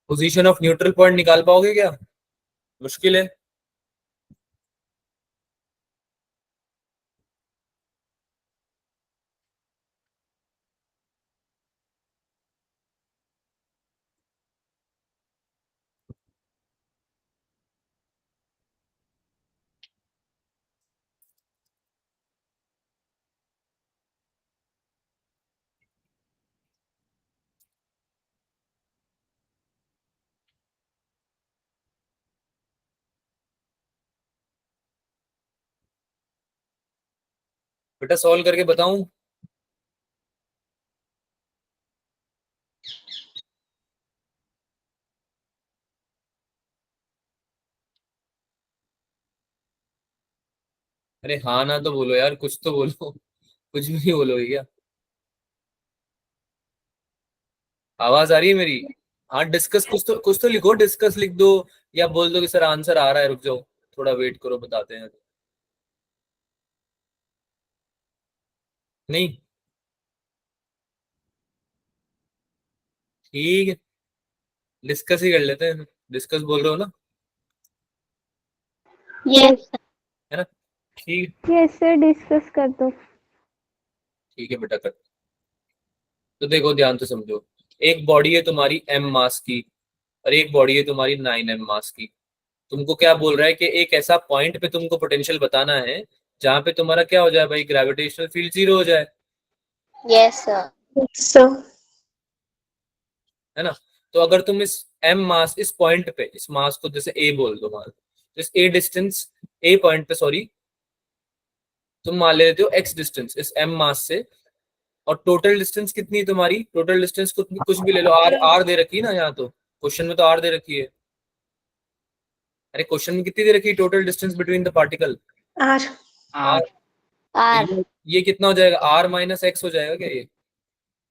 पोजीशन ऑफ न्यूट्रल पॉइंट निकाल पाओगे क्या? मुश्किल है। बेटा सॉल्व करके बताऊं? अरे हाँ ना तो बोलो यार, कुछ तो बोलो, कुछ भी नहीं बोलोगे क्या? आवाज आ रही है मेरी? हाँ डिस्कस, कुछ तो लिखो, डिस्कस लिख दो, या बोल दो कि सर आंसर आ रहा है, रुक जाओ थोड़ा वेट करो बताते हैं। नहीं, ठीक है, डिस्कस ही कर लेते हैं, डिस्कस बोल रहे हो ना, Yes. है ना, ठीक, Yes, sir. Discuss कर दो. ठीक है बेटा कर। तो देखो ध्यान से समझो, एक बॉडी है तुम्हारी m मास की और एक बॉडी है तुम्हारी 9m मास की। तुमको क्या बोल रहा है कि एक ऐसा पॉइंट पे तुमको पोटेंशियल बताना है जहां पे तुम्हारा क्या हो जाए भाई, ग्रेविटेशनल फील्ड 0 हो जाए, Yes, sir. Yes, sir. है ना। तो अगर तुम इस m मास, इस पॉइंट पे, इस मास को जैसे a बोल दो मान, तो इस a डिस्टेंस, a पॉइंट पे सॉरी, तुम मान लेते हो x डिस्टेंस इस m मास से, और टोटल डिस्टेंस कितनी है तुम्हारी? टोटल डिस्टेंस कुछ भी ले लो, आर दे रखी है ना, यहाँ तो क्वेश्चन में तो आर दे रखी है। अरे क्वेश्चन में कितनी दे रखी है total distance between the particle? R. R. R. ये कितना हो जाएगा? आर माइनस एक्स हो जाएगा क्या ये?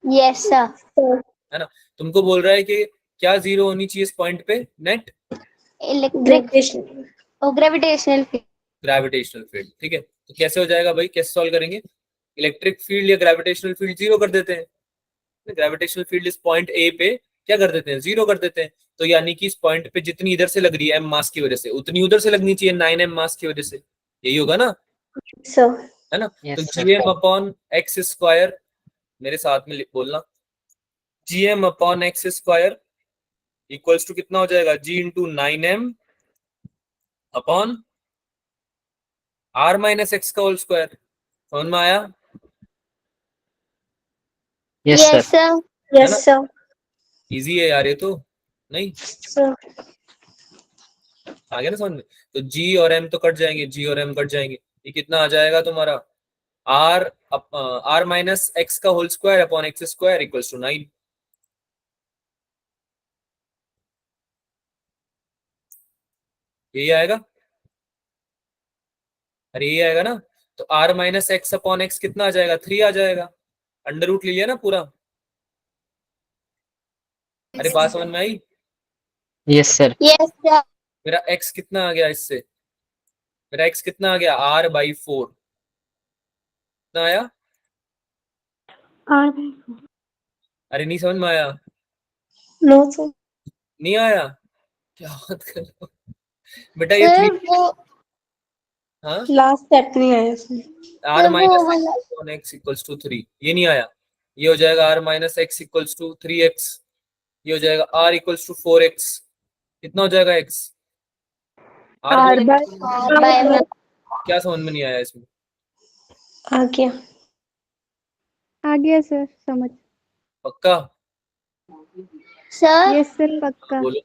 Yes, sir. Sir. है ना? तुमको बोल रहा है कि क्या जीरो होनी चाहिए इस पॉइंट पे? Net Electric Gravitational. or gravitational field. Gravitational field. ठीक है, तो कैसे हो जाएगा भाई? कैसे सॉल्व करेंगे? इलेक्ट्रिक फील्ड या ग्रेविटेशनल फील्ड जीरो कर देते हैं। ग्रेविटेशनल फील्ड इस पॉइंट ए पे क्या कर देते हैं? जीरो कर देते हैं। तो यानी कि इस पॉइंट पे जितनी इधर से लग रही है एम मास की वजह से, उतनी उधर से लगनी चाहिए 9m मास की वजह से। यही होगा ना? Sir. है ना? Yes, तो sir. gm upon X square, मेरे साथ में बोलना, gm upon X square equals to कितना हो जाएगा? g इंटू 9m अपॉन r माइनस एक्स का होल स्क्वायर। समझ में आया? Yes, sir. Yes, sir. Yes, sir. Easy है यार ये तो। नहीं Sir. आ गया ना समझ में? तो g और m तो कट जाएंगे, g और m कट जाएंगे। ये कितना आ जाएगा तुम्हारा? r माइनस एक्स का whole square upon X square equals to 9। यही आएगा? अरे यही आएगा ना? तो r minus X upon X कितना आ जाएगा? 3 आ जाएगा। अंडर रूट ले लिया ना पूरा। अरे बात समझ में आई? Yes, sir. Yes, sir. मेरा x कितना आ गया इससे? मेरा x कितना आ गया? r/4 कितना आया? R. अरे नहीं समझ में आया? No, sir. नहीं आया? क्या बात कर रहे हो बेटा? ये Sir, 3, वो हाँ, Last step नहीं आया इसमें. r sir, माइनस वो वाला X upon X equals to 3, ये नहीं आया। ये हो जाएगा r minus X equals to 3x। ये हो जाएगा r इक्वल्स टू 4x। कितना हो जाएगा x? r R by by क्या समझ में नहीं आया इसमें? आ गया. आ गया सर समझ। पक्का? sir. यस सर पक्का। बोलो।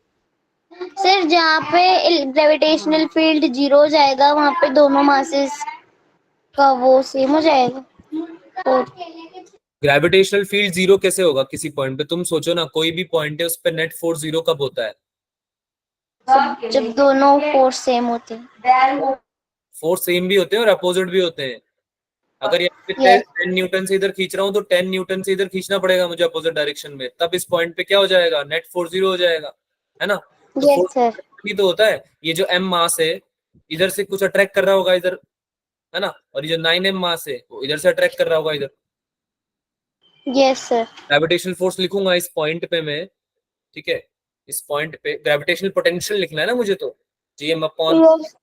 सर जहाँ पे ग्रेविटेशनल फील्ड जीरो हो जाएगा वहाँ पे दोनों मासेस का वो सेम हो जाएगा। और ग्रेविटेशनल फील्ड जीरो कैसे होगा किसी पॉइंट पे? तुम सोचो ना, कोई भी पॉइंट है उस पर नेट फोर्स जीरो कब होता है? जब दोनों फोर्स सेम होते हैं। फोर्स सेम भी होते हैं और अपोजिट भी होते हैं। अगर यहाँ पे Yes. 10 न्यूटन से इधर खींच रहा हूँ तो 10 न्यूटन से इधर खींचना पड़ेगा मुझे अपोजिट डायरेक्शन में, तब इस पॉइंट पे क्या हो जाएगा? नेट फोर्स जीरो हो जाएगा। है ना? तो Yes, फोर्स sir. भी तो होता है। ये जो m मास है इधर से कुछ अट्रैक्ट कर रहा होगा इधर, है ना? और ये जो 9m मास है वो इधर से अट्रैक्ट कर रहा होगा इधर। Yes, sir. ग्रेविटेशनल फोर्स लिखूंगा इस पॉइंट पे मैं, ठीक है? इस पॉइंट पे ग्रेविटेशनल पोटेंशियल लिखना है ना मुझे, तो gm upon Yes.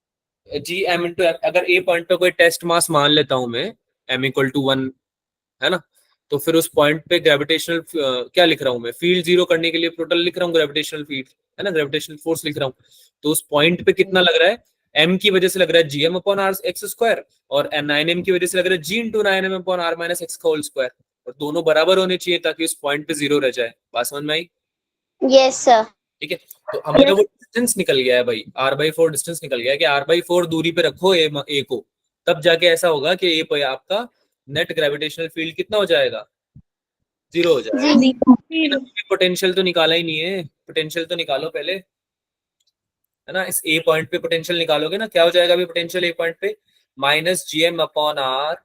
G M into, अगर ए पॉइंट पे कोई टेस्ट मास मान लेता हूं मैं m इक्वल टू 1, है ना? तो फिर उस पॉइंट पे ग्रेविटेशनल क्या लिख रहा हूं मैं? फील्ड जीरो करने के लिए टोटल लिख रहा हूँ ग्रेविटेशनल फील्ड, है ना? ग्रेविटेशनल फोर्स लिख रहा हूँ। तो उस पॉइंट पे कितना लग रहा है? m की वजह से लग रहा है gm upon R X square, और 9m की वजह से लग रहा है g into 9m upon R minus X का होल स्क्वायर। और दोनों बराबर होने चाहिए ताकि उस पॉइंट पे जीरो रह जाए। बात समझ में आई? Yes, sir. ठीक है, तो हमारा वो डिस्टेंस निकल गया है भाई, r/4 डिस्टेंस निकल गया है कि r/4 दूरी पे रखो ए को, तब जाके ऐसा होगा कि ए पे आपका नेट ग्रेविटेशनल फील्ड कितना हो जाएगा? जीरो हो जाएगा। जी। पोटेंशियल तो निकाला ही नहीं है, पोटेंशियल तो निकालो पहले, है ना? इस ए पॉइंट पे पोटेंशियल निकालोगे ना, क्या हो जाएगा अभी पोटेंशियल ए पॉइंट पे? Minus G M upon R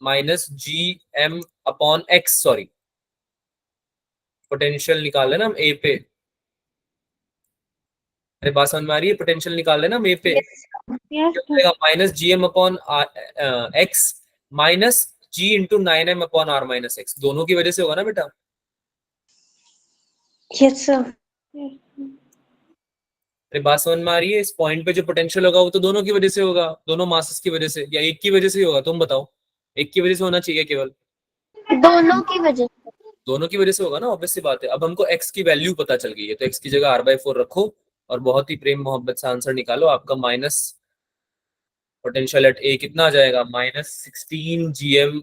minus G M upon X, sorry, potential निकाल लेना हम ए पे। अरे बात समझ में आ रही है? पोटेंशियल निकाल लेना हम ए पे, yes minus G M upon X minus G into 9m upon R minus X, दोनों की वजह से होगा ना बेटा? Yes, sir. अरे बात समझ में आ रही है? इस पॉइंट पे जो पोटेंशियल होगा वो तो दोनों की वजह से होगा, दोनों मासेस की वजह से, या एक की वजह से ही होगा? तुम बताओ, एक की वजह से होना चाहिए केवल? दोनों की वजह से। दोनों की वजह से होगा ना, ऑब्वियस सी बात है। अब हमको x की वैल्यू पता चल गई है, तो x की जगह r/4 रखो और बहुत ही प्रेम मोहब्बत से आंसर निकालो। आपका माइनस पोटेंशियल एट ए कितना आ जाएगा? -16 gm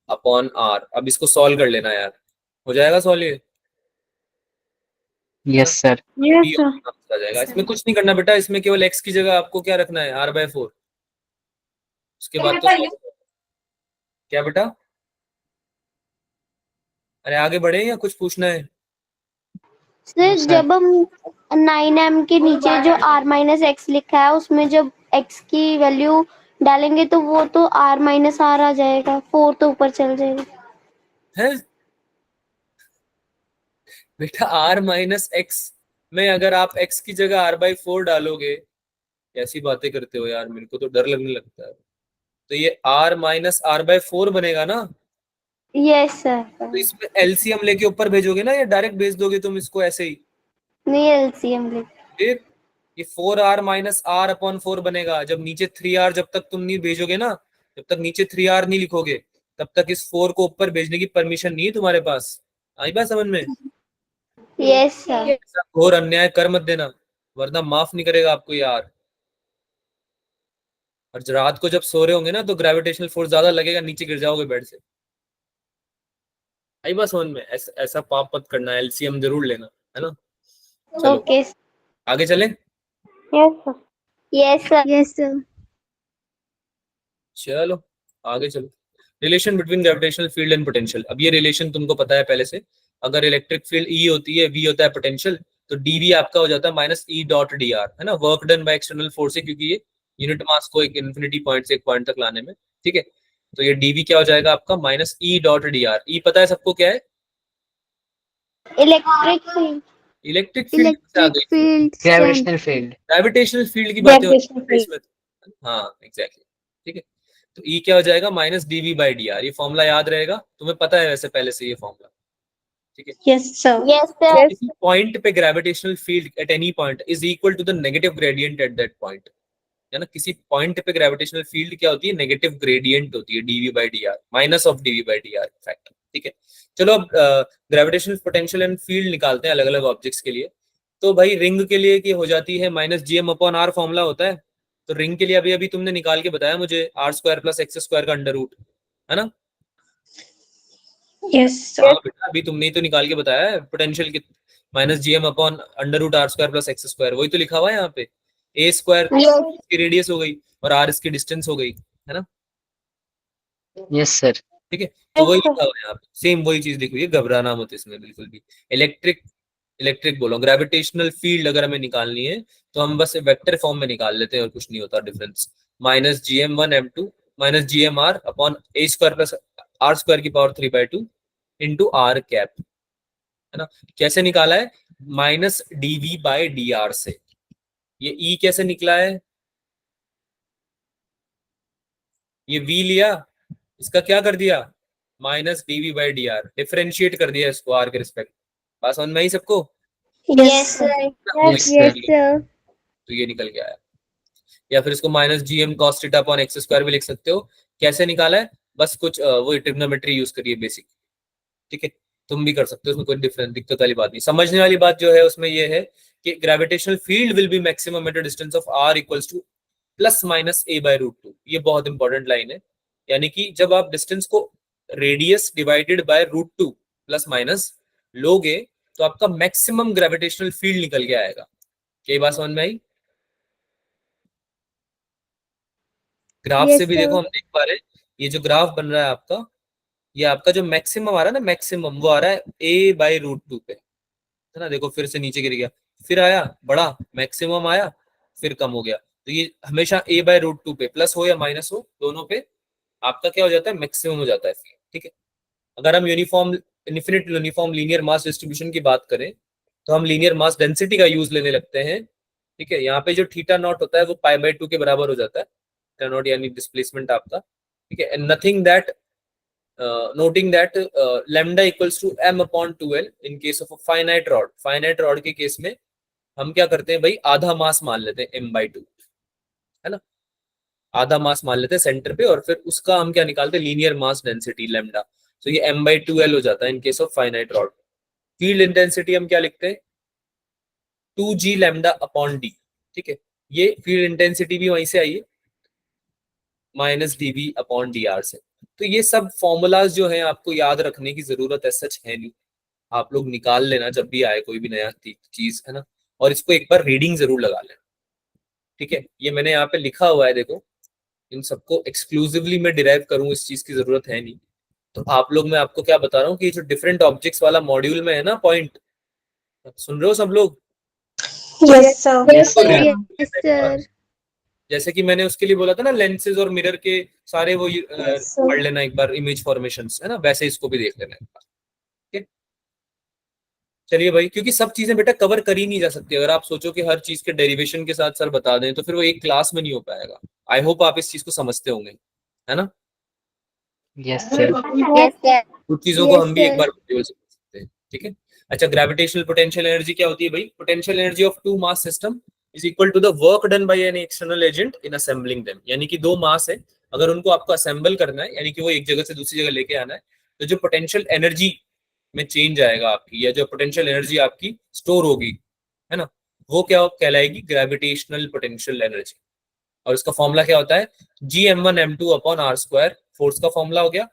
अपॉन आर। अब इसको सॉल्व कर लेना यार, हो जाएगा सॉल्व ये? Yes, sir. Yes sir. Answer आ जाएगा। इसमें कुछ नहीं करना बेटा, इसमें केवल x की जगह आपको क्या रखना है? r/4। उसके बाद तो solve क्या बेटा? अरे आगे बढ़े या कुछ पूछना है? Sir sir. जब हम 9m के नीचे जो r माइनस एक्स लिखा है उसमें जब x की वैल्यू डालेंगे तो वो तो r माइनस r आ जाएगा, 4 तो ऊपर चल जाएगा। है बेटा r माइनस एक्स में अगर आप x की जगह r/4 डालोगे, कैसी बातें करते हो यार, मेरे को तो डर लगने लगता है। तो ये r माइनस r/4 बनेगा ना? Yes sir. तो इसमें एलसीएम लेके ऊपर भेजोगे ना या डायरेक्ट भेज दोगे तुम इसको ऐसे ही? नहीं एलसीएम लिख। फिर ये 4r माइनस r/4 बनेगा। जब नीचे 3r जब तक तुम नहीं भेजोगे ना, जब तक नीचे 3r नहीं लिखोगे, तब तक इस 4 को ऊपर भेजने की परमिशन नहीं है तुम्हारे पास। आई बात समझ में? Yes sir. ऐसा घोर अन्याय कर मत देना, वरना माफ नहीं करेगा आपको यार। और रात को जब सो रहे होंगे ना तो ग्रेविटेशनल फोर्स ज्यादा लगेगा, नीचे गिर जाओगे बेड से। आई बात समझ में? ऐसा पाप मत करना, एलसीएम जरूर लेना, है ना? चलो ओके। आगे चले। Yes, sir. Yes sir. Yes, sir. चलो आगे चलो। Relation between gravitational field and potential. अब ये रिलेशन तुमको पता है पहले से। अगर इलेक्ट्रिक फील्ड ई होती है, वी होता है पोटेंशियल, तो डीवी आपका हो जाता है minus E dot D are, है ना? Work done by external force है, क्योंकि ये यूनिट मास को एक इन्फिनिटी पॉइंट से एक पॉइंट तक लाने में, ठीक है? तो ये डीवी क्या हो जाएगा आपका? Minus E dot D R. E पता है सबको क्या है? Electric field. इलेक्ट्रिक फील्ड से आ Electric गई। field strength. Gravitational field. Gravitational field की बातें हो रही Gravitational है field. इसमें। हाँ एग्जैक्टली, ठीक है। तो ई क्या हो जाएगा? Minus DV by D R. ये फॉर्मूला याद रहेगा, तुम्हें पता है वैसे पहले से ये फॉर्मूला, ठीक है? Yes, sir. Yes sir. किसी पॉइंट पे gravitational field at any point is equal to the negative gradient at that point, है ना? किसी पॉइंट पे ग्रेविटेशनल फील्ड क्या होती है? नेगेटिव ग्रेडियंट होती है, dv by D R, minus of dv by D R factor, ठीक है? चलो अब ग्रेविटेशनल पोटेंशियल एंड फील्ड निकालते हैं अलग अलग ऑब्जेक्ट्स के लिए। तो भाई रिंग के लिए की हो जाती है minus G M upon R, formula होता है। तो रिंग के लिए अभी अभी तुमने निकाल के बताया मुझे, R square plus X square का अंडर रूट, है ना? Yes, sir. हाँ बेटा अभी तुमने ही तो निकाल के बताया है पोटेंशियल की, minus G M upon under root R square plus X square, वही तो लिखा हुआ है यहाँ पे। ए स्क्वायर की रेडियस हो गई और आर इसकी डिस्टेंस हो गई, है ना? Yes sir. ठीक है, तो वही Yes, sir. लिखा हुआ है यहाँ पे, सेम वही चीज लिखी हुई है, घबराना मत इसमें बिल्कुल भी। इलेक्ट्रिक इलेक्ट्रिक बोलो, ग्रेविटेशनल फील्ड अगर हमें निकालनी है तो हम बस वेक्टर फॉर्म में निकाल लेते हैं और कुछ नहीं होता difference. Minus G M one M two minus G M R upon A square plus R square की पावर 3/2 इंटू आर कैप, है ना? कैसे निकाला है? Minus DV by D R से। ये ई कैसे निकला है? ये वी लिया, इसका क्या कर दिया? Minus DV by D R, differentiate कर दिया इसको आर के रिस्पेक्ट। बात समझ में आई सबको? Yes, yes sir. Sir. Yes Yes, sir. sir. तो ये निकल के आया। या फिर इसको minus G M cos theta upon X square भी लिख सकते हो। कैसे निकाला है? बस कुछ वो ट्रिग्नोमेट्री यूज करिए बेसिक, ठीक है? तुम भी कर सकते हो, उसमें कोई डिफरेंस दिक्कत वाली बात नहीं। समझने वाली बात जो है उसमें ये है कि gravitational field will be maximum at a distance of R equals to plus minus A by root 2। ये बहुत इंपॉर्टेंट लाइन है, यानी कि जब आप डिस्टेंस को radius divided by root 2 plus minus लोगे तो आपका मैक्सिमम ग्रेविटेशनल फील्ड निकल के आएगा। क्या बात समझ में आई? ग्राफ Yes, से भी sir. देखो हम देख पा रहे हैं, ये जो ग्राफ बन रहा है आपका, ये आपका जो मैक्सिमम आ रहा है ना, मैक्सिमम वो आ रहा है ए बाई रूट 2 पे, है ना? देखो फिर से नीचे गिर गया, फिर आया बड़ा मैक्सिमम आया, फिर कम हो गया। तो ये हमेशा ए बाय रूट 2 पे प्लस हो या माइनस हो, दोनों पे आपका क्या हो जाता है? मैक्सिमम हो जाता है, ठीक है? अगर हम uniform infinite uniform linear mass distribution की बात करें तो हम लीनियर मास डेंसिटी का यूज लेने लगते हैं, ठीक है? यहाँ पे जो थीटा नॉट होता है वो पाई बाय 2 के बराबर हो जाता है, थीटा नॉट यानी डिस्प्लेसमेंट आपका, ठीक है? And nothing that noting that lambda equals to m upon 2l in case of a finite rod। finite rod के केस में हम क्या करते हैं भाई? आधा मास मान लेते हैं m/2, है ना? आधा मास मान लेते हैं सेंटर पे और फिर उसका हम क्या निकालते हैं? Linear mass density lambda. तो ये m/2l हो जाता है in case of finite rod. Field intensity हम क्या लिखते हैं? 2g लैम्डा अपॉन डी, ठीक है? ये फील्ड इंटेंसिटी भी वहीं से आई है, minus DV upon D R से। तो ये सब फॉर्मूलाज जो है आपको याद रखने की जरूरत है, सच है नहीं, आप लोग निकाल लेना जब भी आए कोई भी नया चीज, है ना? और इसको एक बार रीडिंग जरूर लगा लेना, ठीक है? ये मैंने यहाँ पे लिखा हुआ है देखो, इन सबको एक्सक्लूसिवली मैं डिराइव करूं इस चीज की जरूरत है नहीं। तो आप लोग, मैं आपको क्या बता रहा हूँ कि जो डिफरेंट ऑब्जेक्ट्स वाला मॉड्यूल में है ना पॉइंट, सुन रहे हो सब लोग? Yes, sir. Yes, तो sir. Yes, sir. जैसे कि मैंने उसके लिए बोला था ना, लेंसेज और मिरर के सारे वो Yes, sir. पढ़ लेना एक बार, इमेज फॉर्मेशंस है ना, वैसे इसको भी देख लेना एक बार। ठीक है, चलिए भाई, क्योंकि सब चीजें बेटा कवर कर ही नहीं जा सकती। अगर आप सोचो कि हर चीज के डेरिवेशन के साथ सर बता दें तो फिर वो एक क्लास में नहीं हो पाएगा। आई होप आप इस चीज को समझते होंगे, है ना? Yes, sir. Yes, sir. कुछ चीजों को Yes, हम भी एक sir. बार वीडियो से समझ सकते हैं। ठीक है, अच्छा, ग्रेविटेशनल पोटेंशियल एनर्जी क्या होती है भाई? Potential energy of two mass system is equal to the work done by an external agent in assembling them. यानी कि दो मास है, अगर उनको आपको असेंबल करना है, यानी कि वो एक जगह से दूसरी जगह लेके आना है, तो जो पोटेंशियल एनर्जी में चेंज आएगा आपकी, या जो पोटेंशियल एनर्जी आपकी स्टोर होगी, है ना, वो क्या कहलाएगी? Gravitational potential energy. और इसका फॉर्मूला क्या होता है? Gm1m2 upon R square, force का फॉर्मूला हो गया।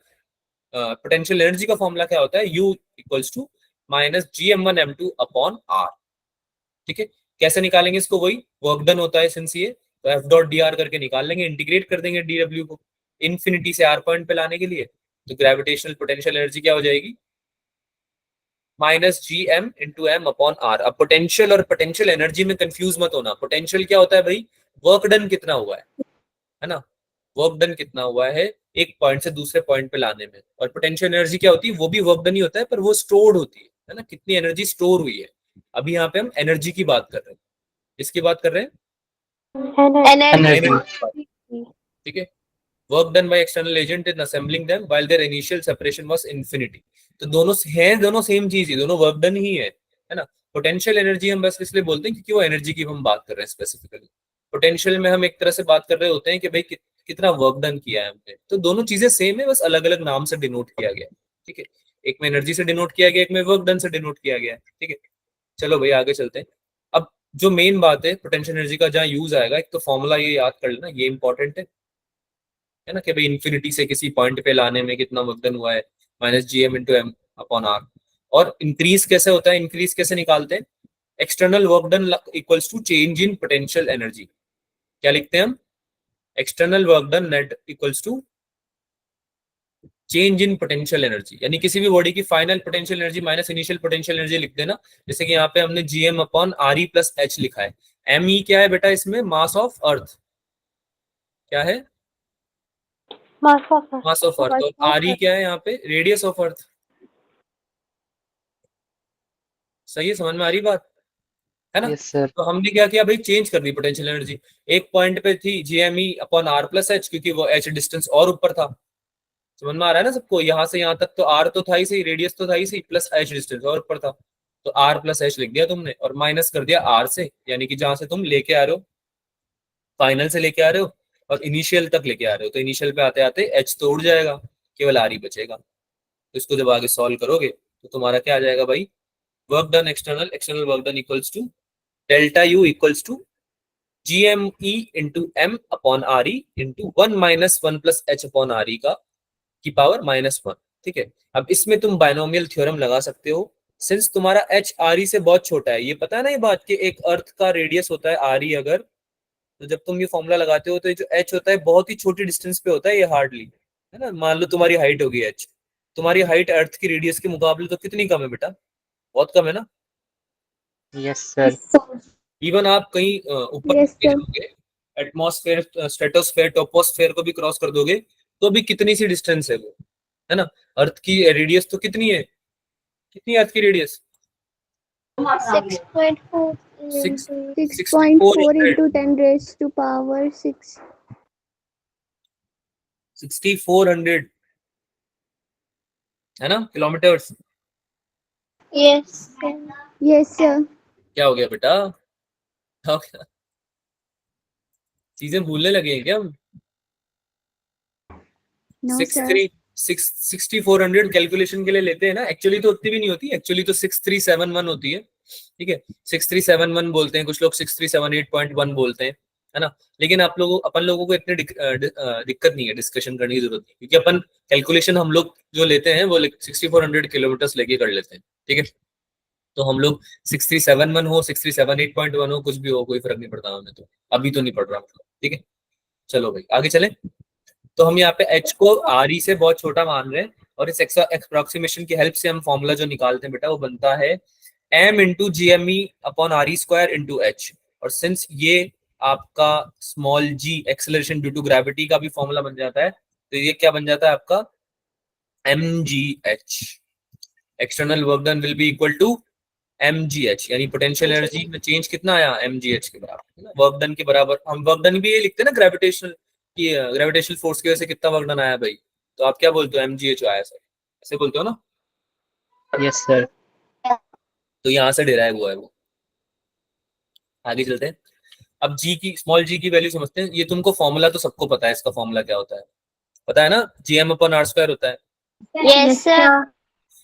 पोटेंशियल एनर्जी का फॉर्मूला क्या होता है? U equals to minus Gm1m2 upon R. ठीक है, कैसे निकालेंगे इसको? वही वर्क डन होता है सिंस ये, तो एफ डॉट डी आर करके निकाल लेंगे, इंटीग्रेट कर देंगे डीडब्ल्यू को इन्फिनिटी से आर पॉइंट पे लाने के लिए। तो ग्रेविटेशनल पोटेंशियल एनर्जी क्या हो जाएगी? Minus G M into M upon R. अब पोटेंशियल और पोटेंशियल एनर्जी में कंफ्यूज मत होना। पोटेंशियल क्या होता है भाई? वर्क डन कितना हुआ है ना, वर्क डन कितना हुआ है एक पॉइंट से दूसरे पॉइंट पे लाने में। और पोटेंशियल एनर्जी क्या होती है? वो भी वर्क डन ही होता है, पर वो स्टोर्ड होती है ना, कितनी एनर्जी स्टोर हुई है। अभी यहाँ पे हम एनर्जी की बात कर रहे हैं, इसकी बात कर रहे हैं, Energy. ठीक है। Work done by external agent in assembling them while their initial separation was infinity. तो दोनों हैं, दोनों सेम चीज है, दोनों वर्क डन ही है ना। पोटेंशियल एनर्जी हम बस इसलिए बोलते हैं क्योंकि वो एनर्जी की हम बात कर रहे हैं स्पेसिफिकली। पोटेंशियल में हम एक तरह से बात कर रहे होते हैं कि भाई कितना वर्क डन किया है हमने। तो दोनों चीजें सेम है, बस अलग अलग नाम से डिनोट किया गया है। ठीक है, एक में एनर्जी से डिनोट किया गया, एक में वर्क डन से डिनोट किया गया है। ठीक है, चलो भाई आगे चलते हैं। अब जो मेन बात है पोटेंशियल एनर्जी का जहाँ यूज आएगा, एक तो फॉर्मूला ये याद कर लेना, ये इंपॉर्टेंट है ना, कि भाई इन्फिनिटी से किसी पॉइंट पे लाने में कितना वर्क डन हुआ है, minus G M into M upon R. और इंक्रीज कैसे होता है? इंक्रीज कैसे निकालते हैं? External work done equals to change in potential energy. क्या लिखते हैं हम? External work done net equals to change in potential energy. यानी किसी भी बॉडी की final potential energy minus initial potential energy लिख देना। जैसे कि यहाँ पे हमने GM upon R E plus H लिखा है। एम ई क्या है बेटा इसमें? Mass of earth. क्या है? Mass of Earth. Mass of earth. और आर ई क्या है यहाँ पे? रेडियस ऑफ अर्थ। सही है, समझ में आ रही बात है ना? Yes, sir. तो हमने क्या किया भाई? चेंज कर दी पोटेंशियल एनर्जी। एक पॉइंट पे थी GME upon R plus H, क्योंकि वो एच डिस्टेंस और ऊपर था। समझ में आ रहा है ना सबको? यहाँ से यहाँ तक तो आर तो था ही सही, रेडियस तो था ही सही, प्लस एच डिस्टेंस और ऊपर था। तो आर प्लस एच लिख दिया तुमने, और माइनस कर दिया आर से, यानी कि जहां से तुम लेके आ रहे हो, फाइनल से लेके आ रहे हो और इनिशियल तक लेके आ रहे हो। तो इनिशियल पे आते आते एच तो उड़ जाएगा, केवल आर ही बचेगा। तो इसको जब आगे सॉल्व करोगे तो तुम्हारा क्या आ जाएगा भाई? Work done external, external work done equals to delta U equals to GME into M upon R E into 1 minus 1 plus H upon R E का की पावर -1। ठीक है, अब इसमें तुम बायनोमियल थ्योरम लगा सकते हो, सिंस तुम्हारा एच आर ई से बहुत छोटा है। ये पता है ना ये बात कि एक अर्थ का रेडियस होता है आर ई, अगर तो जब तुम ये फॉर्मूला लगाते हो तो ये जो एच होता है बहुत ही छोटी डिस्टेंस पे होता है, ये हार्डली, है ना। मान लो तुम्हारी हाइट होगी एच, तुम्हारी हाइट अर्थ की रेडियस के मुकाबले तो कितनी कम है बेटा? बहुत कम है ना। Yes, sir. इवन आप कहीं ऊपर Yes, sir. जाओगे, एटमॉस्फेयर, स्ट्रेटोस्फेयर, टोपोस्फेयर को भी क्रॉस कर दोगे तो भी कितनी सी डिस्टेंस है वो, है ना। अर्थ की रेडियस तो कितनी है? कितनी है अर्थ की radius? 6.4 6.4 into 10 raised to power 6. 6400, है ना, किलोमीटर्स। Yes. Yes, sir. क्या हो गया बेटा? क्या हो गया? चीजें भूलने लगे हैं क्या हम? No, sir. 6400 कैलकुलेशन के लिए लेते हैं ना, एक्चुअली तो उतनी भी नहीं होती, एक्चुअली तो 6371 होती है। ठीक है, 6371 बोलते हैं कुछ लोग, 6378.1 बोलते हैं, है ना। लेकिन आप लोगों, अपन लोगों को इतने दिक्कत नहीं है, डिस्कशन करने की जरूरत नहीं, क्योंकि अपन कैलकुलेशन हम लोग जो लेते हैं वो 6400 किलोमीटर लेके कर लेते हैं। ठीक है, तो हम लोग 6371 हो, 6378.1 हो, कुछ भी हो, कोई फर्क नहीं पड़ता हमें, तो अभी तो नहीं पड़ रहा मतलब। ठीक है, चलो भाई आगे चले। तो हम यहाँ पे h को re से बहुत छोटा मान रहे हैं और इस अप्रोक्सीमेशन की हेल्प से हम फॉर्मूला जो निकालते हैं बेटा वो बनता है m into G M E upon R E square into H. और सिंस ये आपका small g acceleration due to gravity का भी फॉर्मूला बन जाता है, तो ये क्या बन जाता है आपका mgh। External work done will be equal to mgh, यानी पोटेंशियल एनर्जी में चेंज कितना आया mgh के बराबर, वर्क डन के बराबर। हम वर्क डन भी ये लिखते हैं ना ग्रेविटेशनल की, ग्रेविटेशनल फोर्स की वजह से कितना वर्क डन आया भाई, तो आप क्या बोलते हो mgh आया सर, ऐसे बोलते हो ना। Yes, sir. तो यहाँ से डिराइव हुआ है वो। आगे चलते हैं। अब जी की, स्मॉल जी की वैल्यू समझते हैं। ये तुमको फॉर्मूला तो सबको पता है, इसका फॉर्मूला क्या होता है पता है ना, gm अपॉन आर स्क्वायर होता है। Yes sir.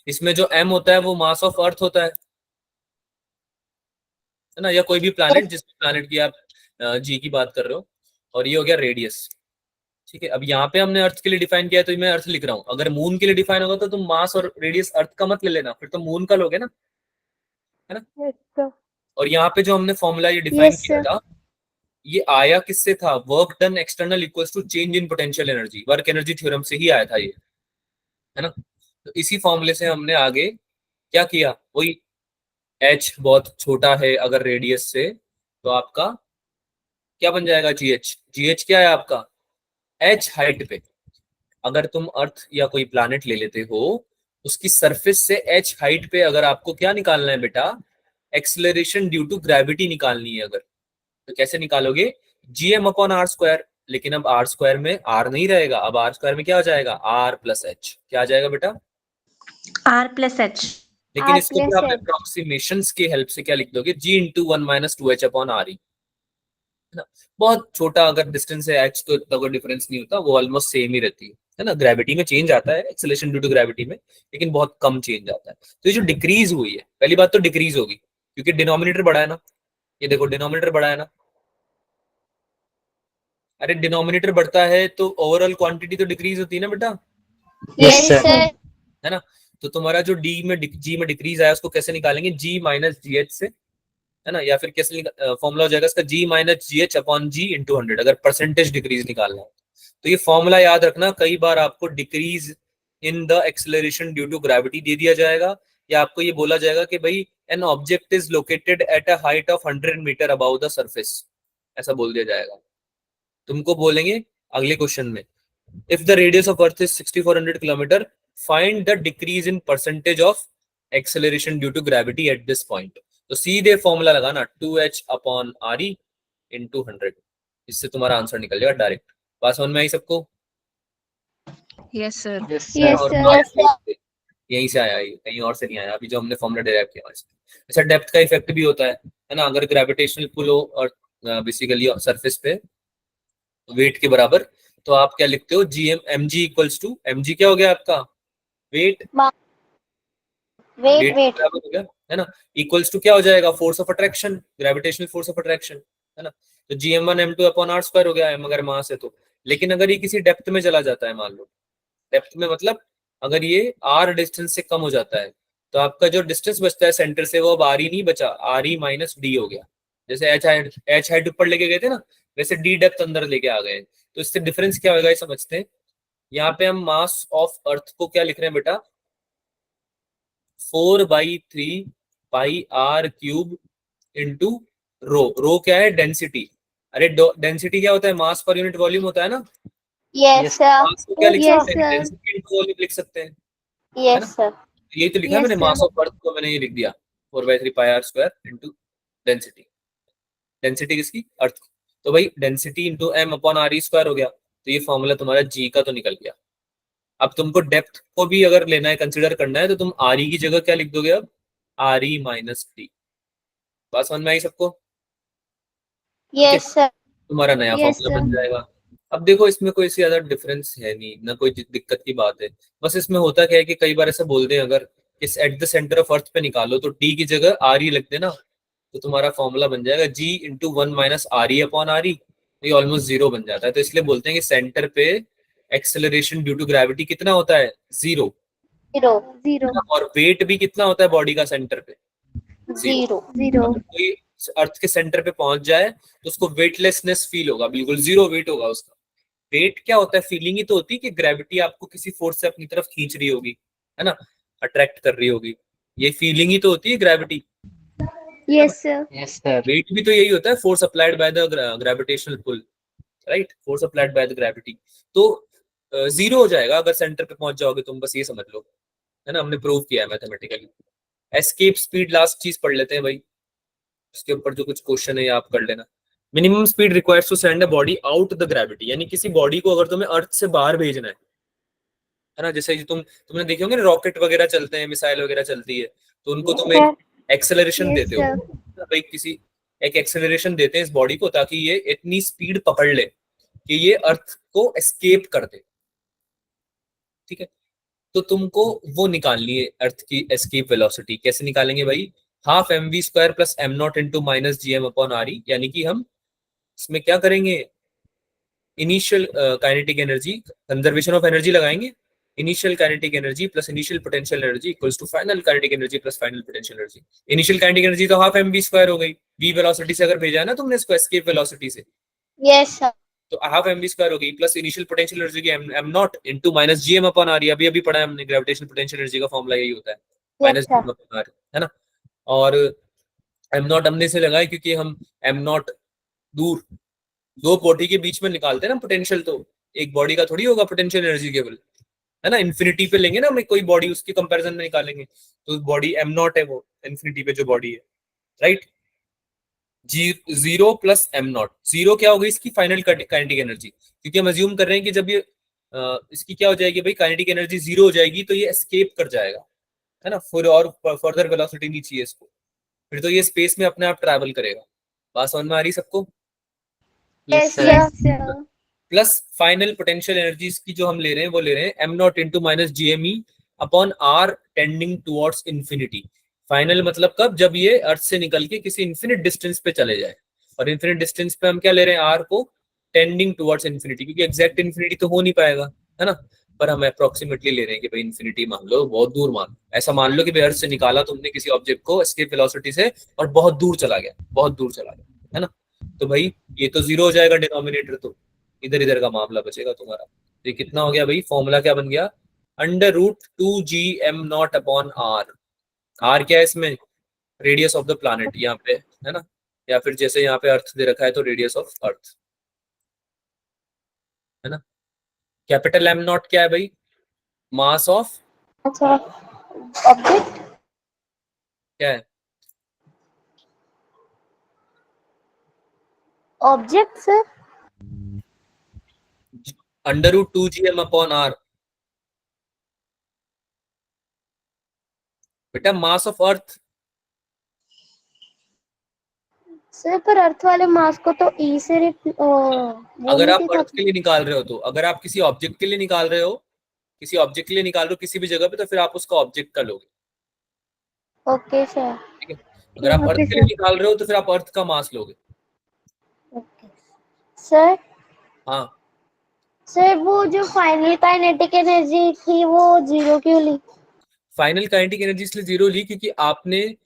इसमें जो m होता है वो मास ऑफ अर्थ होता है ना, या कोई भी प्लैनेट, जिस प्लैनेट की आप जी की बात कर रहे हो, और ये हो गया रेडियस। ठीक है, अब यहाँ पे हमने अर्थ के लिए डिफाइन किया है तो मैं अर्थ लिख रहा हूँ। अगर मून के लिए डिफाइन होगा तो तुम मास और रेडियस अर्थ का मत ले लेना, फिर तो मून का लोगे ना, है ना। Yes, sir. और यहाँ पे जो हमने फॉर्मूला ये डिफाइन Yes, किया sir. था, ये आया किससे था, work done external equals to change in potential energy, work energy theorem से ही आया था ये, है ना। तो इसी फॉर्मूले से हमने आगे क्या किया, वही h बहुत छोटा है अगर रेडियस से, तो आपका क्या बन जाएगा gh। gh क्या है आपका, h हाइट पे अगर तुम अर्थ या कोई प्लैनेट ले लेते हो, उसकी सरफेस से h हाइट पे अगर आपको क्या निकालना है बेटा, एक्सेलरेशन ड्यू टू ग्रेविटी निकालनी है अगर, तो कैसे निकालोगे, gm अपॉन आर स्क्वायर। लेकिन अब आर स्क्वायर में r नहीं रहेगा, अब आर स्क्वायर में क्या हो जाएगा, r प्लस एच। क्या आ जाएगा बेटा, R plus H. लेकिन R इसको भी plus आप H. अप्रोक्सीमेशंस की हेल्प से क्या लिख दोगे, g into 1 minus 2h upon R ई, है ना। बहुत छोटा अगर डिस्टेंस है h तो इतना कोई डिफरेंस नहीं होता, वो ऑलमोस्ट सेम ही रहती है ना। ग्रेविटी में चेंज आता है, एक्सेलरेशन ड्यू टू ग्रेविटी में, लेकिन बहुत कम चेंज आता है। तो ये जो डिक्रीज हुई है, पहली बात तो डिक्रीज होगी क्योंकि डिनोमिनेटर बढ़ा है ना, ये देखो डिनोमिनेटर बढ़ा है ना। अरे डिनोमिनेटर बढ़ता है तो ओवरऑल क्वांटिटी तो डिक्रीज होती है ना बेटा, Yes, यस sir. सर। है ना। तो तुम्हारा जो जी में डिक्रीज आया उसको कैसे निकालेंगे, g माइनस जी एच से, है ना, या फिर कैसे फॉर्मूला हो जाएगा इसका, g minus G H upon G into 100 अगर परसेंटेज डिक्रीज निकालना है। तो ये फॉर्मूला याद रखना, कई बार आपको decrease in the acceleration due to gravity दे दिया जाएगा, या आपको ये बोला जाएगा कि भाई an object is located at a height of 100 metre above the surface, ऐसा बोल दिया जाएगा। तुमको बोलेंगे अगले क्वेश्चन में, if the radius of earth is 6400 kilometre, find the decrease in percentage of acceleration due to gravity at this point. तो सीधे फॉर्मूला लगाना 2h upon R E into 100, इससे तुम्हारा आंसर निकल जाएगा डायरेक्ट। बात समझ में आई सबको, Yes, sir. Yes, sir. Yes, और sir. यहीं से आया, ये कहीं और से नहीं आया, अभी जो हमने फॉर्मूला डिराइव किया वहां से। अच्छा, डेप्थ का इफेक्ट भी होता है ना, अगर ग्रेविटेशनल पुल हो और बेसिकली सरफेस पे वेट के बराबर, तो आप क्या लिखते हो, G M G equals to, M G क्या हो गया आपका, वेट, वेट वेट बराबर हो गया, है ना, इक्वल्स टू क्या हो जाएगा, force of attraction, gravitational force of attraction, है ना। तो gm1 m2 upon R square हो गया, m अगर मास है तो। लेकिन अगर ये किसी डेप्थ में चला जाता है, मान लो डेप्थ में, मतलब अगर ये r डिस्टेंस से कम हो जाता है, तो आपका जो डिस्टेंस बचता है सेंटर से वो अब r ही नहीं बचा, r ही माइनस d हो गया। जैसे h हाइट ऊपर लेके गए थे ना, वैसे d डेप्थ अंदर लेके आ गए। तो इससे डिफरेंस क्या होगा ये समझते हैं। यहाँ पे हम मास ऑफ अर्थ को क्या लिख रहे हैं बेटा, 4/3 pi are cube into rho. रो क्या है, डेंसिटी। अरे डेंसिटी क्या होता है, मास पर यूनिट वॉल्यूम होता है ना। Yes sir. मास को क्या लिख Yes, सकते हैं, sir. डेंसिटी इंटू वॉल्यूम लिख सकते हैं। Yes sir. यही तो लिखा है Yes, मैंने, sir. मास ऑफ अर्थ को मैंने ये लिख दिया 4/3 pi R square into density. Density किसकी, अर्थ की। तो भाई density into M upon R E square हो गया। तो ये फॉर्मूला तुम्हारा जी का तो निकल गया। अब तुमको डेप्थ को भी अगर लेना है, कंसिडर करना है, तो तुम आर ई की जगह क्या लिख दोगे अब, आर ई माइनस डी। बात समझ में आई सबको, यस सर। तुम्हारा नया Yes, फॉर्मूला sir. बन जाएगा। अब देखो इसमें कोई ज्यादा डिफरेंस है नहीं, ना कोई दिक्कत की बात है। बस इसमें होता क्या है कि कई बार ऐसा बोलते हैं, अगर इस at the centre of earth पे निकालो तो डी की जगह आर ई लिख देना, तो तुम्हारा फॉर्मूला बन जाएगा G into 1 minus R E upon R E. ये ऑलमोस्ट जीरो बन जाता है। तो इसलिए बोलते हैं कि सेंटर पे एक्सेलरेशन ड्यू टू ग्रेविटी कितना होता है, 0। जीरो 0. और वेट भी कितना होता है बॉडी का सेंटर पे, 0। जीरो। 0. कोई अर्थ के सेंटर पे पहुंच जाए तो उसको वेटलेसनेस फील होगा, बिल्कुल जीरो वेट होगा उसका। वेट क्या होता है? फीलिंग ही तो होती है कि ग्रेविटी आपको किसी फोर्स से अपनी तरफ खींच रही होगी, है ना, अट्रैक्ट कर रही होगी, ये फीलिंग ही तो होती है gravity. Yes, sir. Yes, sir. Weight भी तो यही होता है, force applied by the gravitational pull, right, force applied by the gravity. तो जीरो हो जाएगा अगर सेंटर पे पहुंच जाओगे तुम, बस ये समझ लो, है ना, हमने प्रूव किया है मैथमेटिकली। एस्केप स्पीड लास्ट चीज पढ़ लेते हैं भाई, उसके ऊपर जो कुछ क्वेश्चन है ये आप कर लेना। Minimum speed requires to send a body out the gravity, यानी किसी बॉडी को अगर तुम्हें अर्थ से बाहर भेजना है ना, जैसे तुमने देखे होंगे रॉकेट वगैरह चलते हैं, मिसाइल वगैरह चलती है, तो उनको तुम एक एक्सेलरेशन Yes, देते हो भाई, किसी एक एक्सेलरेशन देते हैं इस बॉडी को ताकि ये इतनी स्पीड पकड़ ले कि ये अर्थ को एस्केप कर दे, ठीक है। तो तुमको वो निकालनी है अर्थ की एस्केप वेलोसिटी। कैसे निकालेंगे भाई? Half mv² plus m0 into minus gm/re, यानी कि हम इसमें क्या करेंगे, initial kinetic energy, conservation of energy लगाएंगे, initial kinetic energy plus initial potential energy equals to final kinetic energy plus final potential energy. Initial kinetic energy तो half mv² हो गई, v वेलोसिटी से अगर भेजा है ना तुमने इसको एस्केप वेलोसिटी से, यस सर। तो हाफ mv² हो गई प्लस इनिशियल पोटेंशियल एनर्जी की m0 इंटू माइनस gm/re, अभी पढ़ा है हमने, ग्रेविटेशनल पोटेंशियल एनर्जी का फॉर्मूला यही होता है, माइनस gm/re, है ना। और m0 हमने से लगाया क्योंकि हम m0 दूर दो बॉडी के बीच में निकालते हैं ना पोटेंशियल, तो एक बॉडी का थोड़ी होगा पोटेंशियल एनर्जी केवल, है ना, इन्फिनिटी पे लेंगे ना हम कोई बॉडी, उसके कंपैरिजन में निकालेंगे, तो बॉडी m0 है, वो इन्फिनिटी पे जो बॉडी है, right. Zero plus m0, zero क्या हो गई इसकी फाइनल काइनेटिक एनर्जी, क्योंकि हम अज्यूम कर रहे हैं कि जब ये इसकी क्या हो जाएगी भाई, काइनेटिक एनर्जी जीरो हो जाएगी तो ये एस्केप कर जाएगा, है ना, फिर और फर्दर वेलोसिटी नहीं चाहिए इसको, फिर तो ये स्पेस में अपने आप ट्रैवल करेगा। बात समझ में आ रही सबको? Yes, sir. Yes, sir. Plus final potential energy की जो हम ले रहे हैं वो ले रहे हैं m0 into minus gme/r tending towards infinity. Final मतलब कब? जब ये अर्थ से निकल के किसी इंफिनिट डिस्टेंस पे चले जाए, और इंफिनिट डिस्टेंस पे हम क्या ले रहे हैं, r को टेंडिंग टुवर्ड्स इंफिनिटी, क्योंकि एग्जैक्ट इंफिनिटी तो हो नहीं पाएगा, है ना, पर हम अप्रोक्सीमेटली ले रहे हैं कि भाई इंफिनिटी मान लो, बहुत दूर मान लो, ऐसा मान लो कि भाई अर्थ से निकाला तुमने किसी ऑब्जेक्ट को एस्केप वेलोसिटी से और बहुत दूर चला गया, बहुत दूर चला गया, है ना, तो भाई ये तो जीरो हो जाएगा डिनोमिनेटर, तो इधर इधर का मामला बचेगा तुम्हारा। तो ये कितना हो गया भाई, फॉर्मूला क्या बन गया, √2gm0/r। r क्या है इसमें? रेडियस ऑफ द प्लैनेट यहाँ पे, है ना, या फिर जैसे यहाँ पे अर्थ दे रखा है तो रेडियस ऑफ अर्थ, है ना। कैपिटल m0 क्या है भाई? मास ऑफ, अच्छा, ऑब्जेक्ट क्या है? Object sir. √2gm/r, बेटा मास ऑफ अर्थ। सर पर अर्थ वाले मास को तो ई से अगर आप अर्थ के लिए निकाल रहे हो तो, अगर आप किसी ऑब्जेक्ट के लिए निकाल रहे हो, किसी ऑब्जेक्ट के लिए निकाल रहे हो किसी भी जगह पे, तो फिर आप उसका ऑब्जेक्ट का लोगे, ओके सर। ठीक है। अगर आप अर्थ के लिए निकाल रहे हो तो फिर आप अर्थ का मास लोगे। Okay sir. हाँ सर वो जो फाइनल काइनेटिक एनर्जी थी वो जीरो क्यों ली? फाइनल काइनेटिक एनर्जी इसलिए जीरो ली क्योंकि आपने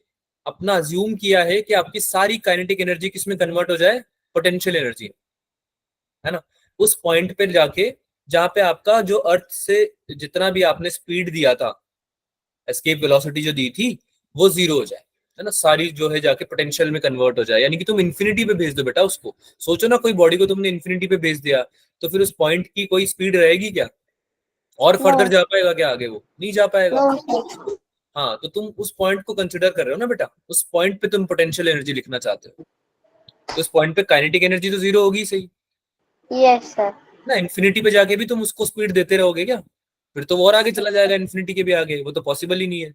अपना अज्यूम किया है कि आपकी सारी काइनेटिक एनर्जी किसमें कन्वर्ट हो जाए, पोटेंशियल एनर्जी, है ना, उस पॉइंट पे जाके जहां पे आपका जो अर्थ से जितना भी आपने स्पीड दिया था, एस्केप वेलोसिटी जो दी थी, वो जीरो हो जाए, है ना, सारी जो है जाके पोटेंशियल में कन्वर्ट हो जाए, यानी कि तुम इन्फिनिटी पे भेज दो बेटा उसको। सोचो ना, कोई बॉडी को तुमने इन्फिनिटी पे भेज दिया तो फिर उस पॉइंट की कोई स्पीड रहेगी क्या, और फर्दर जा पाएगा क्या आगे? वो नहीं जा पाएगा। हाँ, तो तुम उस पॉइंट को कंसिडर कर रहे हो ना बेटा, उस पॉइंट पे तुम पोटेंशियल एनर्जी लिखना चाहते हो, तो उस पॉइंट पे काइनेटिक एनर्जी तो जीरो होगी, सही यस सर। ना। इन्फिनिटी पे जाके भी तुम उसको स्पीड देते रहोगे क्या? फिर तो वो और आगे चला जाएगा इन्फिनिटी के भी आगे, वो तो पॉसिबल ही नहीं है,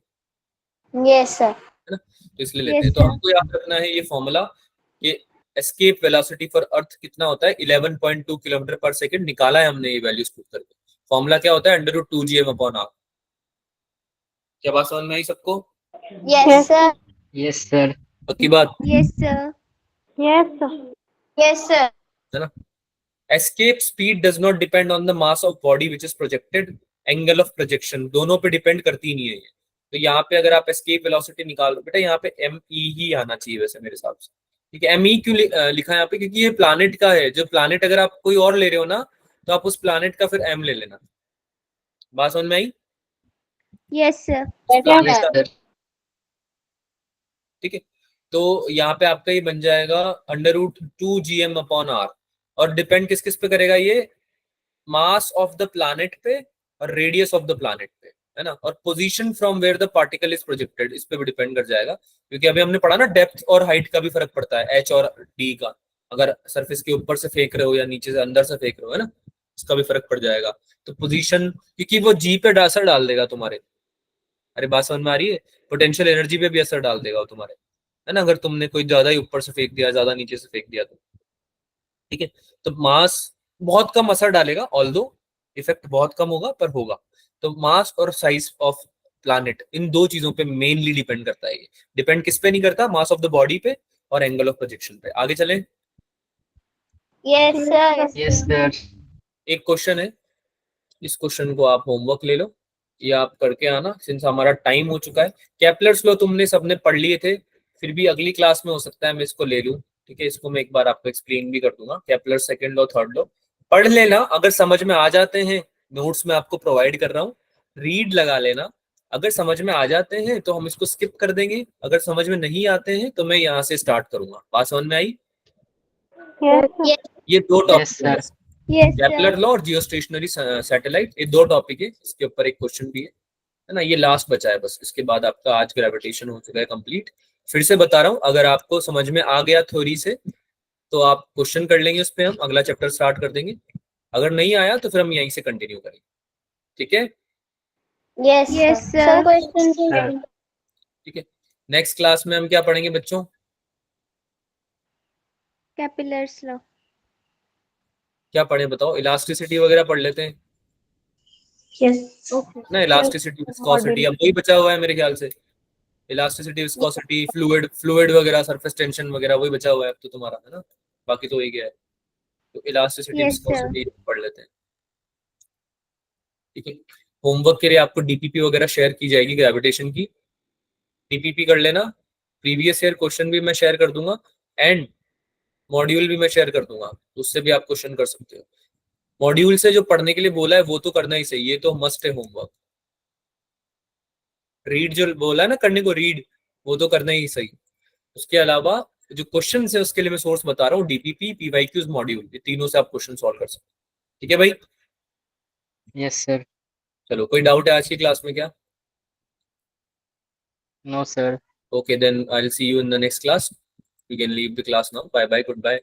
यस सर। है ना। तो इसलिए लेते हैं, तो हमको याद रखना है ये फॉर्मूला, कि एस्केप वेलोसिटी फॉर अर्थ कितना होता है, 11.2 किलोमीटर पर सेकंड, निकाला है हमने ये वैल्यूज पुट करके। फॉर्मूला क्या होता है, √2gm/r। क्या बात समझ में आई सबको? Yes sir. Yes, sir. पक्की बात, Yes, sir. Yes, sir. Yes sir. है ना। Escape speed does not depend on the mass of body which is projected, angle of projection दोनों पे डिपेंड करती नहीं है ये, तो यहाँ पे अगर आप एस्केप वेलोसिटी निकाल दो बेटा, यहाँ पे ME ही आना चाहिए वैसे मेरे हिसाब से। ठीक है, ME क्यों लिखा है यहाँ पे, क्योंकि ये प्लानिट का है। जो प्लानिट अगर आप कोई और ले रहे हो ना, तो आप उस प्लानिट का फिर M ले लेना। बात समझ में आई? Yes, sir. प्लानिट Yes, का, sir. ठीक है। तो यहाँ पे आपका ये बन जाएगा √2gm/r, और डिपेंड किस किस पे करेगा ये, मास ऑफ द प्लैनेट पे और रेडियस ऑफ द प्लैनेट पे, है ना, और position from where the particle is projected, इस पे भी डिपेंड कर जाएगा। क्योंकि अभी हमने पढ़ा ना डेप्थ और हाइट का भी फर्क पड़ता है, H और D का। अगर सरफेस के ऊपर से फेंक रहे हो या नीचे से अंदर से फेंक रहे हो, है ना, उसका भी फर्क पड़ जाएगा। तो पोजीशन, क्योंकि वो G पे असर डाल देगा तुम्हारे, अरे बात समझ में आ रही है, पोटेंशियल एनर्जी पे भी असर डाल देगा वो तुम्हारे, है ना, अगर तुमने कोई ज्यादा ही ऊपर से फेंक दिया, ज्यादा नीचे से फेंक दिया तो। ठीक है, तो मास बहुत कम असर डालेगा, ऑल्दो इफेक्ट बहुत कम होगा, पर होगा। तो मास और साइज ऑफ प्लैनेट, इन दो चीजों पे मेनली डिपेंड करता है। ये डिपेंड किस पे नहीं करता, मास ऑफ द बॉडी पे और एंगल ऑफ प्रोजेक्शन पे। आगे चलें। Yes sir. Yes, sir. एक क्वेश्चन है, इस क्वेश्चन को आप होमवर्क ले लो, ये आप करके आना, सिंस हमारा टाइम हो चुका है। केपलर्स लॉ तुमने सबने पढ़ लिए थे, फिर भी अगली क्लास में हो सकता है मैं इसको ले लूं। ठीक है, इसको मैं एक बार आपको एक्सप्लेन भी कर दूंगा। Kepler second law, third law पढ़ लेना, अगर समझ में आ जाते हैं नोट्स में आपको प्रोवाइड कर रहा हूँ, रीड लगा लेना। अगर समझ में आ जाते हैं तो हम इसको स्किप कर देंगे, अगर समझ में नहीं आते हैं तो मैं यहाँ से स्टार्ट करूंगा। बात समझ में आई? ये दो Yes, टॉपिक है, sir. Yes, Kepler sir. Law और जियोस्टेशनरी सैटेलाइट, ये दो टॉपिक है, इसके ऊपर एक क्वेश्चन भी है ना, ये लास्ट बचा है बस। इसके बाद आपका आज ग्रेविटेशन हो चुका है कंप्लीट। फिर से बता रहा हूँ, अगर आपको समझ में आ गया थ्योरी से तो आप क्वेश्चन कर लेंगे, उस पर हम अगला चैप्टर स्टार्ट कर देंगे। अगर नहीं आया तो फिर हम यहीं से कंटिन्यू करेंगे। ठीक है, yes Yes, sir. sir. Question ठीक है। नेक्स्ट क्लास में हम क्या पढ़ेंगे बच्चों? Kepler's law. क्या पढ़े बताओ? इलास्टिसिटी वगैरह पढ़ लेते हैं Yes. ना, इलास्टिसिटी, विस्कोसिटी, अब वही बचा हुआ है मेरे ख्याल से। इलास्टिसिटी, विस्कोसिटी, फ्लूइड वगैरह, सरफेस टेंशन वगैरह, वही बचा हुआ है अब तो तुम्हारा, है ना, बाकी तो वही गया है। तो इलास्टिसिटी, Yes, sir. विस्कोसिटी पढ़ लेते हैं। ठीक है, होमवर्क के लिए आपको डीपीपी वगैरह शेयर की जाएगी ग्रेविटेशन की, डीपीपी कर लेना। प्रीवियस ईयर क्वेश्चन भी मैं शेयर कर दूंगा, एंड मॉड्यूल भी मैं शेयर कर दूंगा, उससे भी आप क्वेश्चन कर सकते हो। मॉड्यूल से जो पढ़ने के लिए बोला है वो तो करना ही सही, ये तो मस्ट है होमवर्क। रीड जो बोला है ना करने को, रीड, वो तो करना ही सही। उसके अलावा जो क्वेश्चन है उसके लिए मैं सोर्स बता रहा हूँ, डीपीपी, पीवाईक्यूज, मॉड्यूल, ये तीनों से आप क्वेश्चन सॉल्व कर सकते हैं। ठीक है भाई, Yes, sir. चलो, कोई डाउट है आज की क्लास में क्या? No, sir. Okay, then I'll see you in the next class. You can leave the class now. Bye bye, goodbye.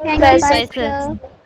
Thank Bye, you, bye, sir. sir.